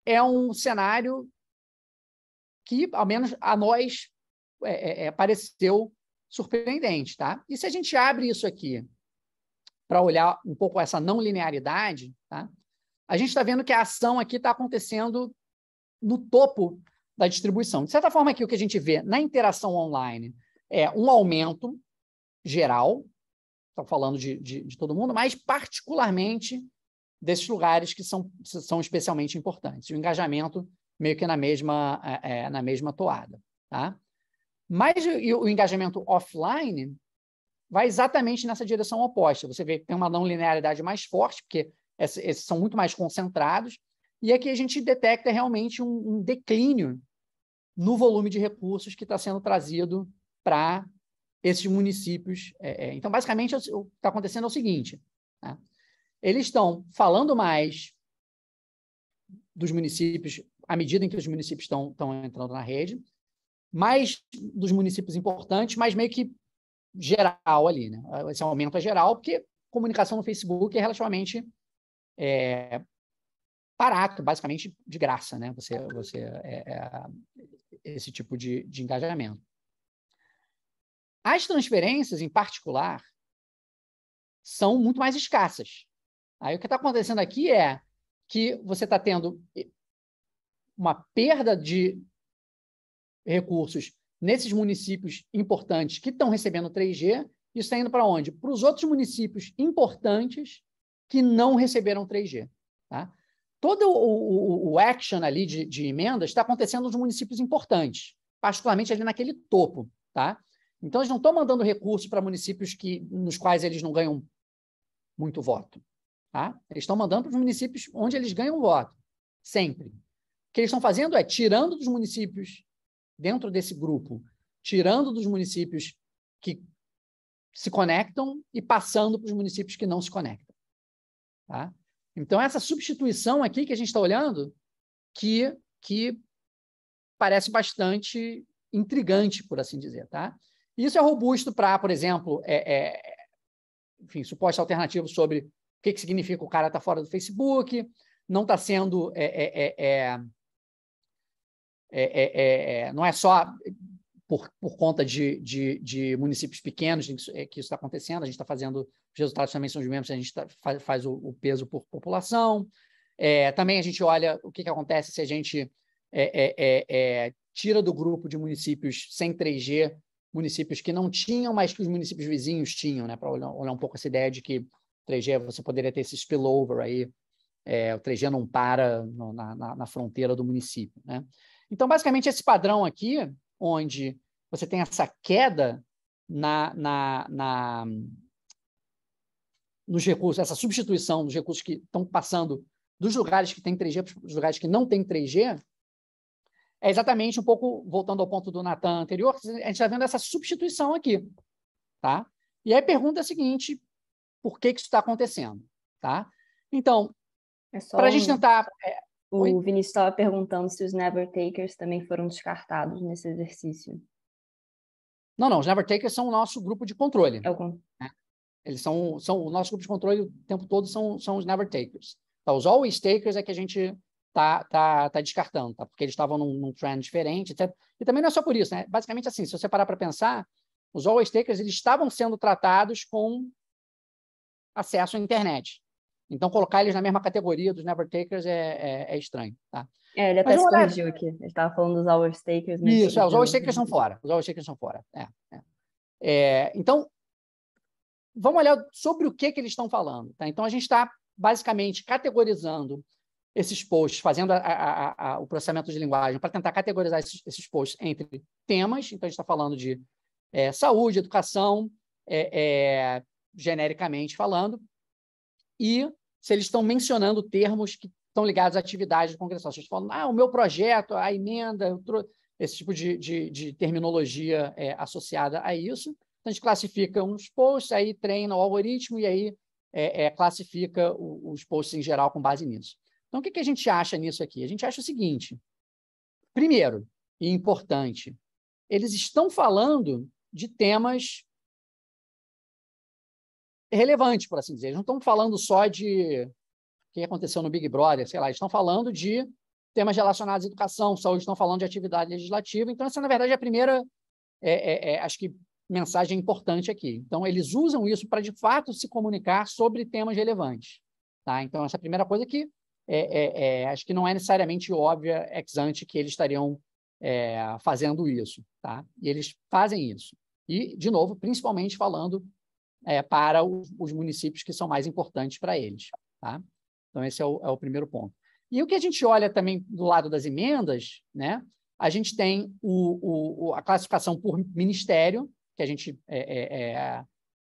é um cenário que, ao menos a nós, pareceu surpreendente. Tá? E se a gente abre isso aqui para olhar um pouco essa não linearidade, tá? A gente está vendo que a ação aqui está acontecendo no topo da distribuição. De certa forma, aqui o que a gente vê na interação online é um aumento geral, estou falando de todo mundo, mas particularmente desses lugares que são especialmente importantes. O engajamento meio que na mesma toada. Tá? Mas o engajamento offline vai exatamente nessa direção oposta. Você vê que tem uma não linearidade mais forte, porque esses são muito mais concentrados, e aqui a gente detecta realmente um declínio no volume de recursos que está sendo trazido para esses municípios. Então, basicamente, o que está acontecendo é o seguinte, né? Eles estão falando mais dos municípios, à medida em que os municípios estão entrando na rede, mais dos municípios importantes, mas meio que geral ali, né? Esse aumento é geral, porque comunicação no Facebook é relativamente barato, basicamente de graça, né? Esse tipo de engajamento. As transferências, em particular, são muito mais escassas. Aí o que está acontecendo aqui é que você está tendo uma perda de recursos nesses municípios importantes que estão recebendo 3G, e está indo para onde? Para os outros municípios importantes que não receberam 3G. Tá? Todo o action ali de emendas está acontecendo nos municípios importantes, particularmente ali naquele topo. Tá? Então, eles não estão mandando recursos para municípios nos quais eles não ganham muito voto. Tá? Eles estão mandando para os municípios onde eles ganham voto, sempre. O que eles estão fazendo é tirando dos municípios, dentro desse grupo, tirando dos municípios que se conectam e passando para os municípios que não se conectam. Tá? Então, essa substituição aqui que a gente está olhando, que parece bastante intrigante, por assim dizer. Tá? Isso é robusto para, por exemplo, enfim, supostos alternativos sobre o que significa o cara estar fora do Facebook, não está sendo... não é só por conta de municípios pequenos que isso está acontecendo, a gente está fazendo, os resultados também são os mesmos, a gente faz o peso por população. Também a gente olha o que acontece se a gente tira do grupo de municípios sem 3G, municípios que não tinham, mas que os municípios vizinhos tinham, né? Para olhar um pouco essa ideia de que 3G você poderia ter esse spillover aí, o 3G não para na fronteira do município, né? Então, basicamente, esse padrão aqui, onde você tem essa queda nos recursos, essa substituição dos recursos que estão passando dos lugares que têm 3G para os lugares que não têm 3G, é exatamente um pouco, voltando ao ponto do Nathan anterior, a gente está vendo essa substituição aqui. Tá? E aí a pergunta é a seguinte, por que isso está acontecendo? Tá? Então, para a gente tentar... O Vinícius estava perguntando se os Never Takers também foram descartados nesse exercício. Não, os Never Takers são o nosso grupo de controle. Né? Eles são o nosso grupo de controle o tempo todo, são os Never Takers. Então, os Always Takers é que a gente está descartando, tá? Porque eles estavam num trend diferente, etc. E também não é só por isso, né? Basicamente, assim, se você parar para pensar, os Always Takers eles estavam sendo tratados com acesso à internet. Então, colocar eles na mesma categoria dos Never Takers é estranho. Tá? Ele até se corrigiu aqui. Ele estava falando dos Always Takers. Isso, os Always Takers são fora. Os Always Takers são fora. Então, vamos olhar sobre o que eles estão falando. Tá? Então, a gente está, basicamente, categorizando esses posts, fazendo o processamento de linguagem para tentar categorizar esses posts entre temas. Então, a gente está falando de saúde, educação, genericamente falando, e se eles estão mencionando termos que estão ligados à atividade do Congresso. Vocês falam, o meu projeto, a emenda, esse tipo de terminologia associada a isso. Então, a gente classifica uns posts, aí treina o algoritmo e aí classifica os posts em geral com base nisso. Então, o que a gente acha nisso aqui? A gente acha o seguinte, primeiro, e importante, eles estão falando de temas relevantes, por assim dizer. Eles não estão falando só de o que aconteceu no Big Brother, sei lá, eles estão falando de temas relacionados à educação, saúde, estão falando de atividade legislativa. Então, essa, na verdade, é a primeira, acho que, mensagem importante aqui. Então, eles usam isso para, de fato, se comunicar sobre temas relevantes. Tá? Então, essa é a primeira coisa que acho que não é necessariamente óbvia ex ante que eles estariam fazendo isso. Tá? E eles fazem isso. E, de novo, principalmente falando para os municípios que são mais importantes para eles. Tá? Então, esse é o primeiro ponto. E o que a gente olha também do lado das emendas, né? A gente tem a classificação por ministério, que a gente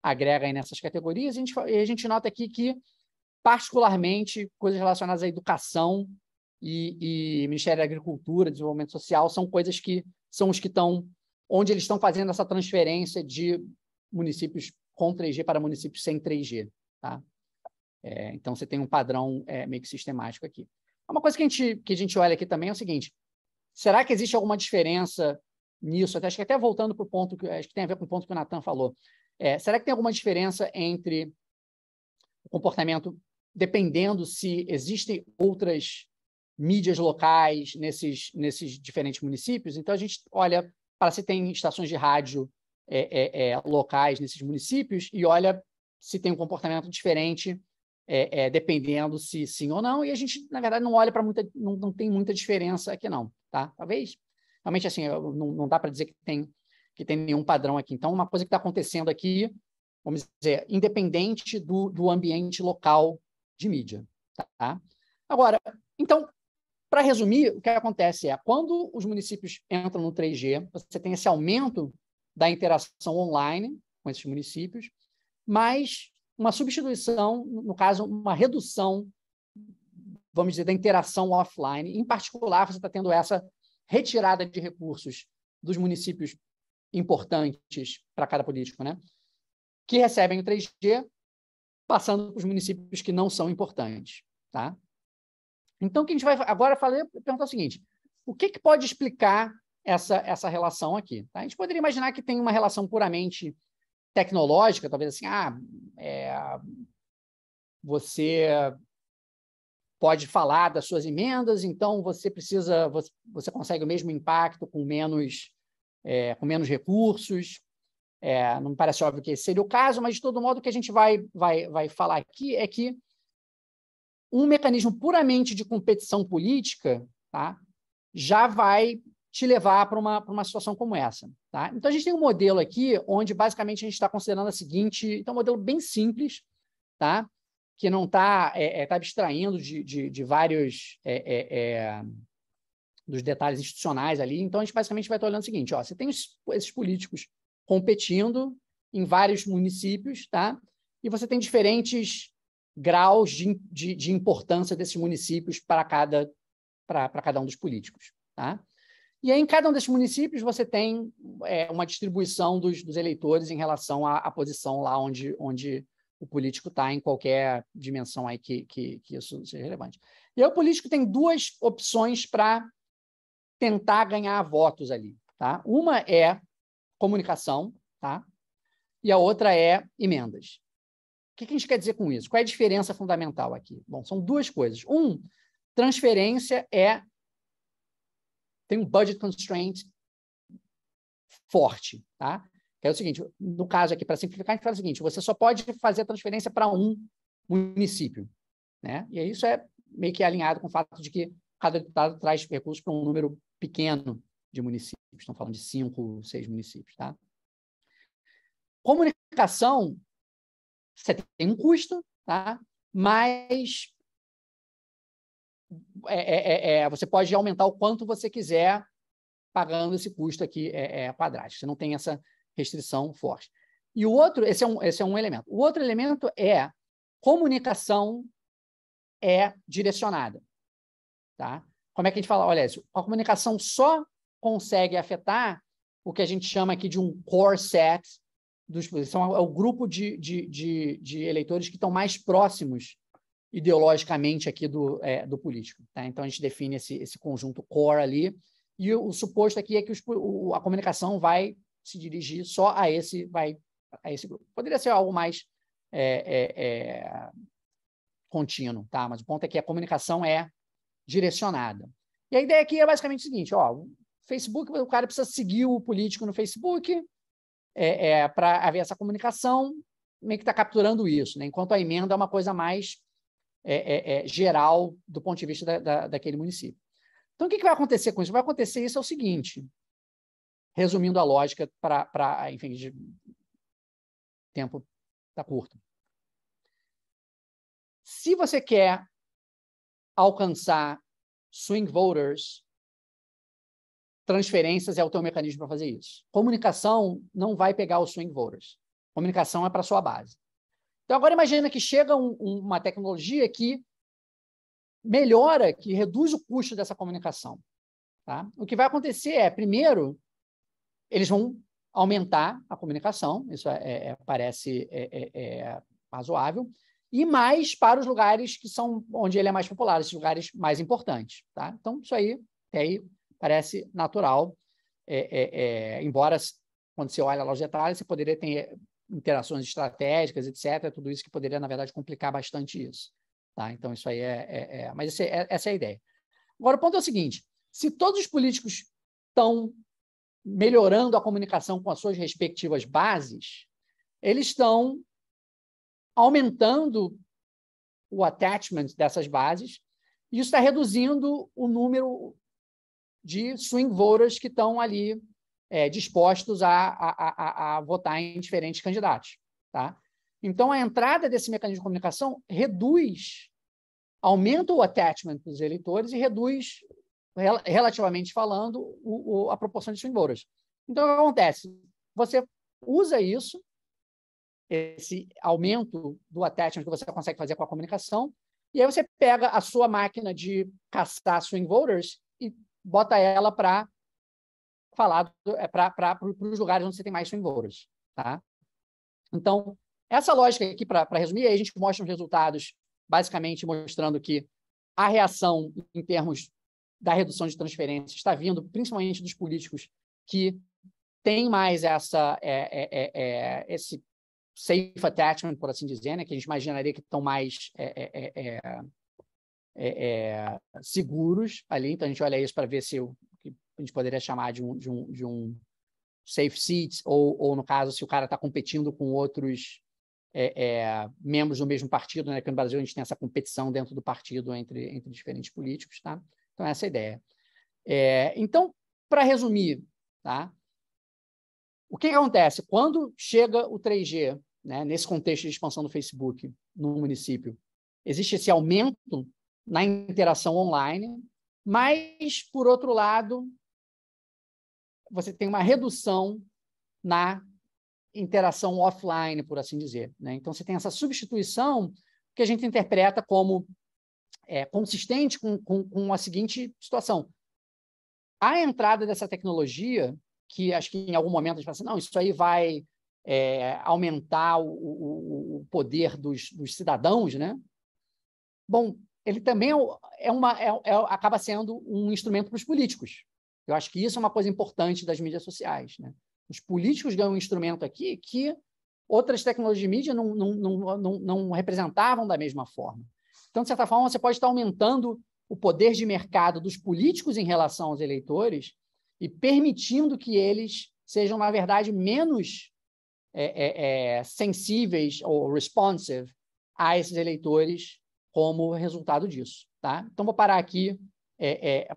agrega aí nessas categorias, e a gente nota aqui que, particularmente, coisas relacionadas à educação e Ministério da Agricultura, Desenvolvimento Social, são coisas que são os que estão, onde eles estão fazendo essa transferência de municípios com 3G para municípios sem 3G. Tá? Então, você tem um padrão meio que sistemático aqui. Uma coisa que a gente olha aqui também é o seguinte, será que existe alguma diferença nisso? Acho que até voltando para o ponto, acho que tem a ver com o ponto que o Nathan falou. Será que tem alguma diferença entre o comportamento, dependendo se existem outras mídias locais nesses diferentes municípios? Então, a gente olha para se tem estações de rádio locais nesses municípios e olha se tem um comportamento diferente, dependendo se sim ou não, e a gente, na verdade, não olha para não tem muita diferença aqui, não. Tá? Talvez, realmente, assim, não dá para dizer que tem nenhum padrão aqui. Então, uma coisa que está acontecendo aqui, vamos dizer, independente do ambiente local de mídia. Tá? Agora, então, para resumir, o que acontece quando os municípios entram no 3G, você tem esse aumento da interação online com esses municípios, mas uma substituição, no caso, uma redução, vamos dizer, da interação offline. Em particular, você está tendo essa retirada de recursos dos municípios importantes para cada político, né? Que recebem o 3G, passando para os municípios que não são importantes. Tá? Então, o que a gente vai agora perguntar o seguinte: o que pode explicar essa relação aqui? Tá? A gente poderia imaginar que tem uma relação puramente tecnológica, talvez assim, você pode falar das suas emendas, então você consegue o mesmo impacto com menos recursos. Não me parece óbvio que esse seria o caso, mas, de todo modo, o que a gente vai falar aqui é que um mecanismo puramente de competição política, tá, já vai te levar para uma situação como essa. Tá? Então, a gente tem um modelo aqui onde, basicamente, a gente está considerando a seguinte... Então, um modelo bem simples, tá? Que não está abstraindo de vários dos detalhes institucionais ali. Então, a gente basicamente vai estar olhando o seguinte: você tem esses políticos competindo em vários municípios, tá? E você tem diferentes graus de importância desses municípios para cada um dos políticos. Tá? E aí, em cada um desses municípios, você tem uma distribuição dos eleitores em relação à posição lá onde o político está, em qualquer dimensão aí que isso seja relevante. E aí o político tem duas opções para tentar ganhar votos ali. Tá? Uma é comunicação, tá? E a outra é emendas. O que a gente quer dizer com isso? Qual é a diferença fundamental aqui? Bom, são duas coisas. Transferência tem um budget constraint forte, tá? Que é o seguinte, no caso aqui, para simplificar, a gente fala o seguinte: você só pode fazer a transferência para um município, né? E isso é meio que alinhado com o fato de que cada deputado traz recursos para um número pequeno de municípios. Estão falando de 5, 6 municípios, tá? Comunicação, você tem um custo, tá? Mas você pode aumentar o quanto você quiser pagando esse custo aqui quadrático. Você não tem essa restrição forte. E o outro, esse é um elemento. O outro elemento é comunicação direcionada. Tá? Como é que a gente fala? Olha, a comunicação só consegue afetar o que a gente chama aqui de um core set é o grupo de eleitores que estão mais próximos ideologicamente aqui do político. Tá? Então, a gente define esse conjunto core ali, e o suposto aqui é que a comunicação vai se dirigir só a esse grupo. Poderia ser algo mais contínuo, tá? Mas o ponto é que a comunicação é direcionada. E a ideia aqui é basicamente o seguinte: o Facebook, o cara precisa seguir o político no Facebook para haver essa comunicação, meio que está capturando isso, né? Enquanto a emenda é uma coisa mais geral do ponto de vista daquele município. Então, o que vai acontecer com isso? Vai acontecer isso é o seguinte, resumindo a lógica enfim, de tempo está curto. Se você quer alcançar swing voters, transferências é o teu mecanismo para fazer isso. Comunicação não vai pegar os swing voters. Comunicação é para a sua base. Então, agora imagina que chega uma tecnologia que melhora, que reduz o custo dessa comunicação. Tá? O que vai acontecer primeiro, eles vão aumentar a comunicação, isso parece razoável, e mais para os lugares que são onde ele é mais popular, esses lugares mais importantes. Tá? Então, isso aí parece natural, embora, quando você olha lá os detalhes, você poderia ter interações estratégicas, etc., tudo isso que poderia, na verdade, complicar bastante isso. Tá? Então, isso aí mas essa é a ideia. Agora, o ponto é o seguinte: se todos os políticos estão melhorando a comunicação com as suas respectivas bases, eles estão aumentando o attachment dessas bases, e isso está reduzindo o número de swing voters que estão ali dispostos a votar em diferentes candidatos. Tá? Então, a entrada desse mecanismo de comunicação aumenta o attachment dos eleitores e reduz, relativamente falando, a proporção de swing voters. Então, o que acontece? Você usa isso esse aumento do attachment que você consegue fazer com a comunicação, e aí você pega a sua máquina de caçar swing voters e bota ela para falar para os lugares onde você tem mais swing voters. Tá? Então, essa lógica aqui, para resumir, aí a gente mostra os resultados, basicamente mostrando que a reação em termos da redução de transferências está vindo principalmente dos políticos que têm mais esse safe attachment, por assim dizer, né, que a gente imaginaria que estão mais seguros ali. Então, a gente olha isso para ver se que a gente poderia chamar de um safe seat, ou, no caso, se o cara está competindo com outros membros do mesmo partido, né? Que no Brasil a gente tem essa competição dentro do partido entre diferentes políticos. Tá? Então, essa é a ideia. Então, para resumir, tá? O que acontece? Quando chega o 3G, né, nesse contexto de expansão do Facebook no município, existe esse aumento na interação online, mas, por outro lado, você tem uma redução na interação offline, por assim dizer. Né? Então, você tem essa substituição que a gente interpreta como consistente com a seguinte situação. A entrada dessa tecnologia, que acho que em algum momento a gente fala assim, não, isso aí vai aumentar o poder dos cidadãos, né? Bom, ele também acaba sendo um instrumento para os políticos. Eu acho que isso é uma coisa importante das mídias sociais. Né? Os políticos ganham um instrumento aqui que outras tecnologias de mídia não representavam da mesma forma. Então, de certa forma, você pode estar aumentando o poder de mercado dos políticos em relação aos eleitores e permitindo que eles sejam, na verdade, menos sensíveis ou responsive a esses eleitores como resultado disso. Tá? Então, vou parar aqui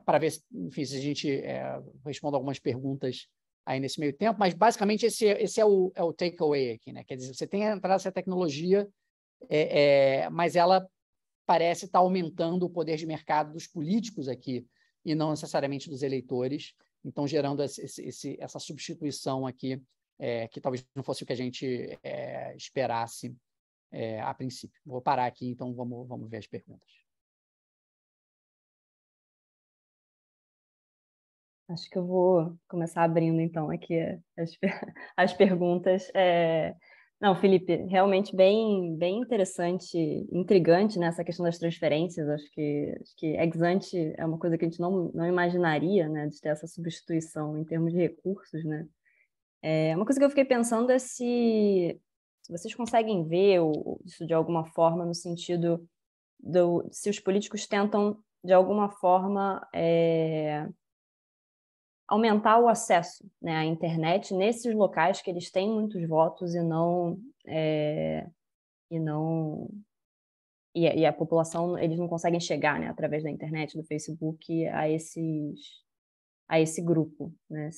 para ver enfim, se a gente responde algumas perguntas aí nesse meio tempo, mas, basicamente, esse é o takeaway aqui. Né? Quer dizer, você tem a entrada dessa tecnologia, mas ela parece estar aumentando o poder de mercado dos políticos aqui e não necessariamente dos eleitores, então gerando essa substituição aqui, que talvez não fosse o que a gente esperasse a princípio. Vou parar aqui, então vamos ver as perguntas. Acho que eu vou começar abrindo, então, aqui as perguntas. Não, Felipe, realmente bem interessante, intrigante, né, essa questão das transferências. Acho que ex ante é uma coisa que a gente não imaginaria, né, de ter essa substituição em termos de recursos, né. Uma coisa que eu fiquei pensando é se vocês conseguem ver isso de alguma forma no sentido se os políticos tentam, de alguma forma, aumentar o acesso, né, à internet nesses locais que eles têm muitos votos e a população, eles não conseguem chegar, né, através da internet, do Facebook, a esse grupo, né,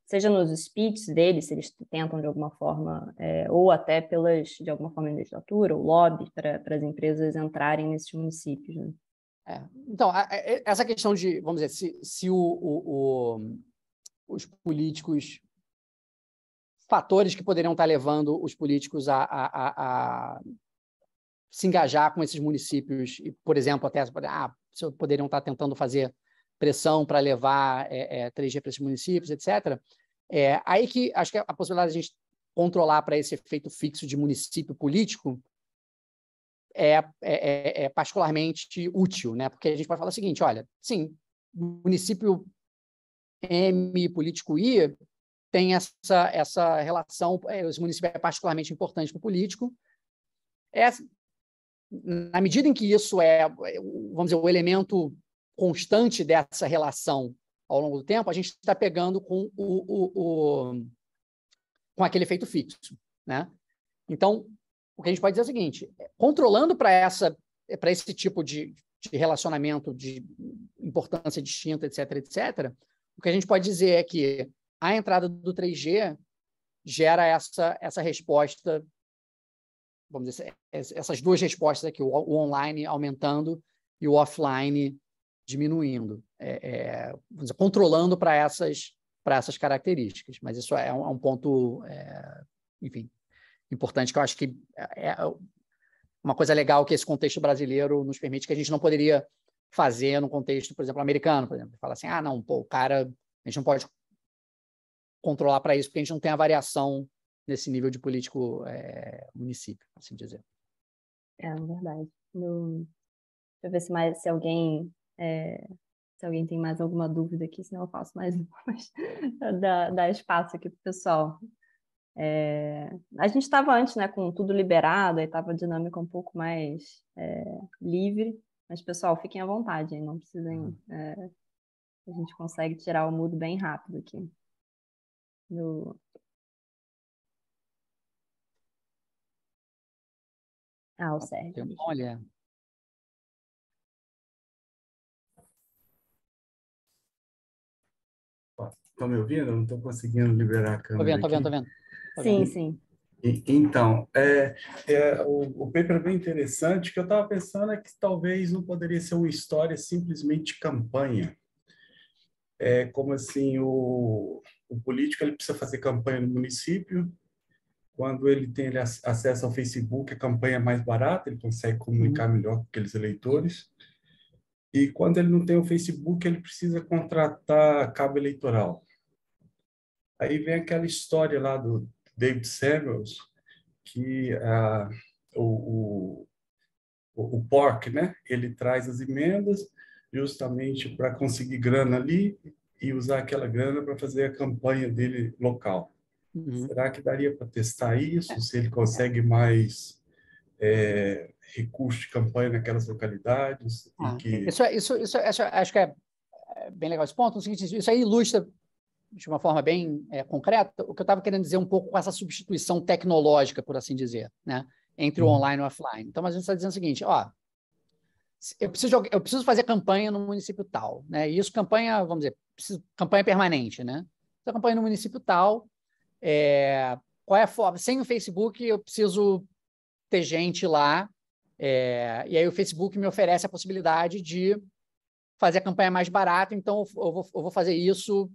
seja nos speeches deles, se eles tentam de alguma forma, ou até de alguma forma em legislatura, ou lobby para as empresas entrarem nesses municípios, né? Então, essa questão de, vamos dizer, se os políticos, fatores que poderiam estar levando os políticos a se engajar com esses municípios, e, por exemplo, até poderiam estar tentando fazer pressão para levar 3G para esses municípios, etc. Aí que acho que a possibilidade de a gente controlar para esse efeito fixo de município político é particularmente útil, né? Porque a gente pode falar o seguinte, olha, sim, município M, político I, tem essa relação, esse município é particularmente importante para o político. Na medida em que isso vamos dizer, o elemento constante dessa relação ao longo do tempo, a gente está pegando com com aquele efeito fixo, né? Então, o que a gente pode dizer é o seguinte, controlando para esse tipo de relacionamento de importância distinta, etc., o que a gente pode dizer é que a entrada do 3G gera essa resposta, vamos dizer, essas duas respostas aqui, o online aumentando e o offline diminuindo, vamos dizer, controlando para essas características. Mas isso é um ponto, enfim, importante, que eu acho que é uma coisa legal que esse contexto brasileiro nos permite, que a gente não poderia fazer no contexto, por exemplo, americano, por exemplo. Fala assim, não, pô, o cara, a gente não pode controlar para isso, porque a gente não tem a variação nesse nível de político município, assim dizer. É verdade. Deixa eu ver se alguém tem mais alguma dúvida aqui, senão eu faço mais uma, mas dar espaço aqui para o pessoal. A gente estava antes, né, com tudo liberado, aí estava a dinâmica um pouco mais livre, mas, pessoal, fiquem à vontade, hein, não precisem... a gente consegue tirar o mudo bem rápido aqui. O Sérgio. Olha... Estão me ouvindo? Eu não estou conseguindo liberar a câmera aqui. Tô vendo. Sim. Então, o paper é bem interessante. O que eu estava pensando é que talvez não poderia ser uma história simplesmente campanha. Como assim, o político ele precisa fazer campanha no município. Quando ele tem acesso ao Facebook, a campanha é mais barata, ele consegue comunicar melhor com aqueles eleitores. E quando ele não tem o Facebook, ele precisa contratar cabo eleitoral. Aí vem aquela história lá do David Samuels, que o PORC, né? Ele traz as emendas justamente para conseguir grana ali e usar aquela grana para fazer a campanha dele local. Será que daria para testar isso? Se ele consegue mais recursos de campanha naquelas localidades? Isso acho que é bem legal esse ponto. Isso aí ilustra de uma forma bem concreta o que eu estava querendo dizer um pouco com essa substituição tecnológica, por assim dizer, né, entre o online e o offline. Então, a gente está dizendo o seguinte, eu preciso fazer campanha no município tal, né? E isso campanha, vamos dizer, campanha permanente, né? Então, campanha no município tal, qual é a forma? Sem o Facebook, eu preciso ter gente lá, e aí o Facebook me oferece a possibilidade de fazer a campanha mais barata, então eu vou fazer isso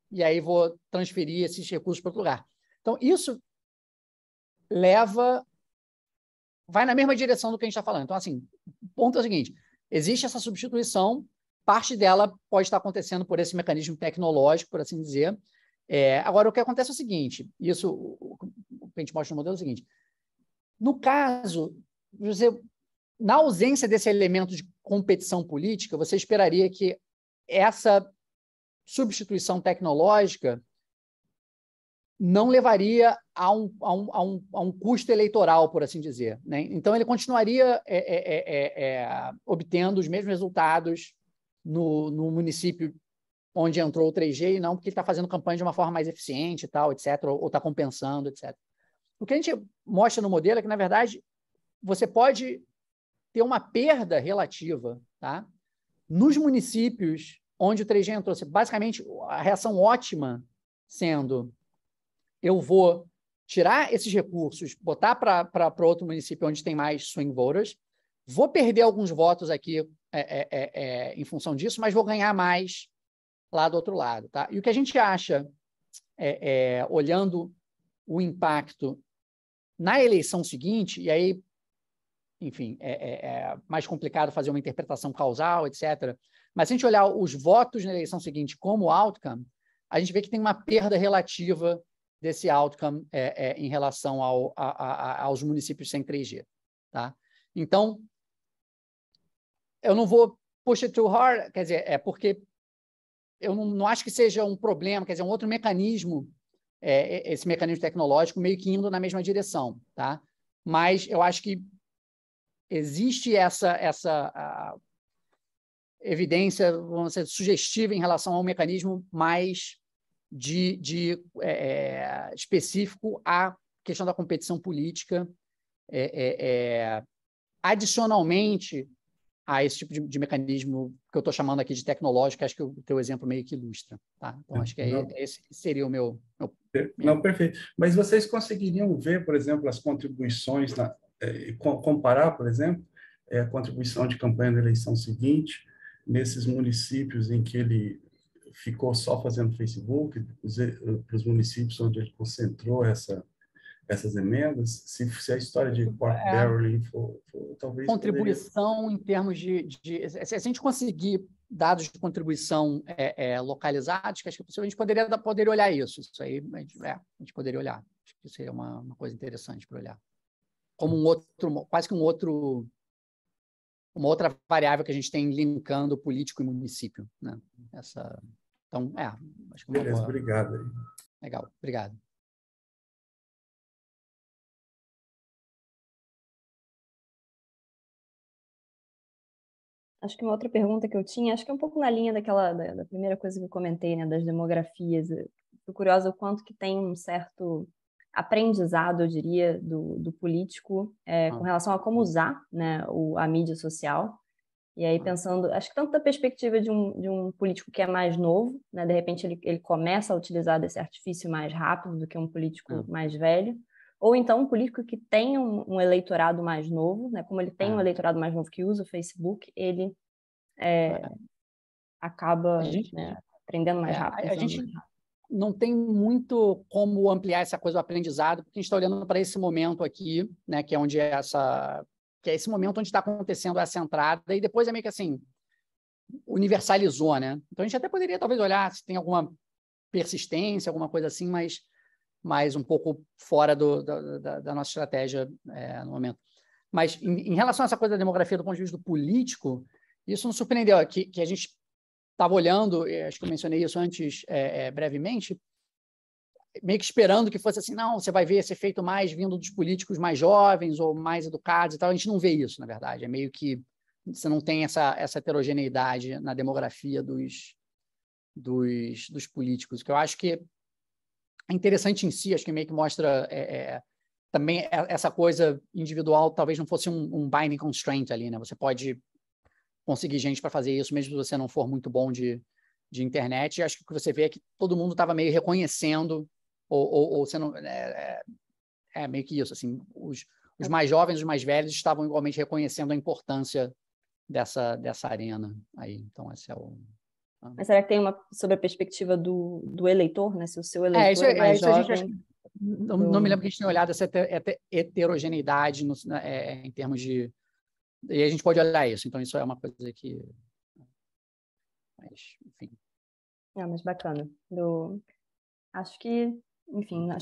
e aí vou transferir esses recursos para outro lugar. Então, isso vai na mesma direção do que a gente está falando. Então, assim, o ponto é o seguinte, existe essa substituição, parte dela pode estar acontecendo por esse mecanismo tecnológico, por assim dizer. Agora, o que acontece é o seguinte, isso o que a gente mostra no modelo é o seguinte, no caso, na ausência desse elemento de competição política, você esperaria que essa substituição tecnológica não levaria a um custo eleitoral, por assim dizer, né? Então, ele continuaria obtendo os mesmos resultados no município onde entrou o 3G, e não porque ele está fazendo campanha de uma forma mais eficiente, e tal, etc., ou está compensando, etc. O que a gente mostra no modelo é que, na verdade, você pode ter uma perda relativa, tá? Nos municípios onde o 3G entrou, basicamente, a reação ótima sendo eu vou tirar esses recursos, botar para outro município onde tem mais swing voters, vou perder alguns votos aqui em função disso, mas vou ganhar mais lá do outro lado. Tá? E o que a gente acha, olhando o impacto na eleição seguinte, e aí, enfim, é mais complicado fazer uma interpretação causal, etc., mas se a gente olhar os votos na eleição seguinte como outcome, a gente vê que tem uma perda relativa desse outcome em relação aos municípios sem 3G. Tá? Então, eu não vou push it too hard, quer dizer, porque eu não acho que seja um problema, quer dizer, um outro mecanismo, esse mecanismo tecnológico meio que indo na mesma direção. Tá? Mas eu acho que existe essa evidência, vamos dizer, sugestiva em relação a um mecanismo mais específico à questão da competição política, adicionalmente a esse tipo de mecanismo que eu estou chamando aqui de tecnológico, acho que o teu exemplo meio que ilustra. Tá? Então, acho que esse seria o meu... Não, perfeito. Mas vocês conseguiriam ver, por exemplo, as contribuições, comparar, por exemplo, a contribuição de campanha na eleição seguinte, nesses municípios em que ele ficou só fazendo Facebook, para os municípios onde ele concentrou essas emendas? Se a história de pork barreling for talvez contribuição em termos se a gente conseguir dados de contribuição localizados, que acho que a gente poderia olhar isso. Isso aí a gente poderia olhar. Acho que seria uma coisa interessante para olhar. Como quase que uma outra variável que a gente tem linkando político e município, né? Então, acho que beleza, obrigado. Legal, obrigado. Acho que uma outra pergunta que eu tinha, acho que é um pouco na linha da primeira coisa que eu comentei, né, das demografias. Estou curiosa o quanto que tem um certo aprendizado, eu diria, do político com relação a como usar, né, a mídia social. E aí pensando, acho que tanto da perspectiva de um político que é mais novo, né, de repente ele começa a utilizar desse artifício mais rápido do que um político mais velho, ou então um político que tem um eleitorado mais novo, né, como ele tem um eleitorado mais novo que usa o Facebook, ele acaba aprendendo mais rápido. A gente não tem muito como ampliar essa coisa do aprendizado, porque a gente está olhando para esse momento aqui, né, que é onde que é esse momento onde está acontecendo essa entrada, e depois é meio que assim, universalizou, né? Então a gente até poderia talvez olhar se tem alguma persistência, alguma coisa assim, mas um pouco fora da nossa estratégia no momento. Mas em relação a essa coisa da demografia do ponto de vista do político, isso nos surpreendeu, que a gente estava olhando, acho que eu mencionei isso antes brevemente, meio que esperando que fosse assim, não, você vai ver esse efeito mais vindo dos políticos mais jovens ou mais educados e tal. A gente não vê isso, na verdade. É meio que você não tem essa heterogeneidade na demografia dos políticos, que eu acho que é interessante em si, acho que meio que mostra também essa coisa individual, talvez não fosse um binding constraint ali, né? Você pode conseguir gente para fazer isso, mesmo se você não for muito bom de internet. E acho que o que você vê é que todo mundo estava meio reconhecendo, ou você não... meio que isso, assim, os mais jovens, os mais velhos estavam igualmente reconhecendo a importância dessa arena aí. Então, esse é o... Mas será que tem sobre a perspectiva do eleitor, né? Se o seu eleitor é mais jovem... Não me lembro que a gente tenha olhado essa heterogeneidade em termos de... E a gente pode olhar isso. Então, isso é uma coisa que... Mas, enfim. Mas bacana. Acho que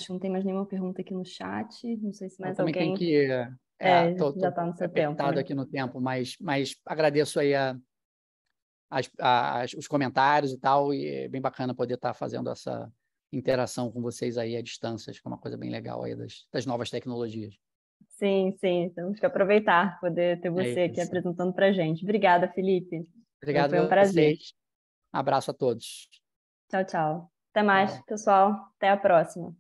não tem mais nenhuma pergunta aqui no chat. Não sei se mais alguém... Também tem que... já está no seu tempo, né? aqui no tempo, mas agradeço aí os comentários e tal, e é bem bacana poder estar fazendo essa interação com vocês aí à distância, acho que é uma coisa bem legal aí das novas tecnologias. Sim, temos que aproveitar, poder ter você aqui apresentando para a gente. Obrigada, Felipe. Obrigado Foi um prazer. Abraço a todos. Tchau, tchau. Até mais, pessoal. Até a próxima.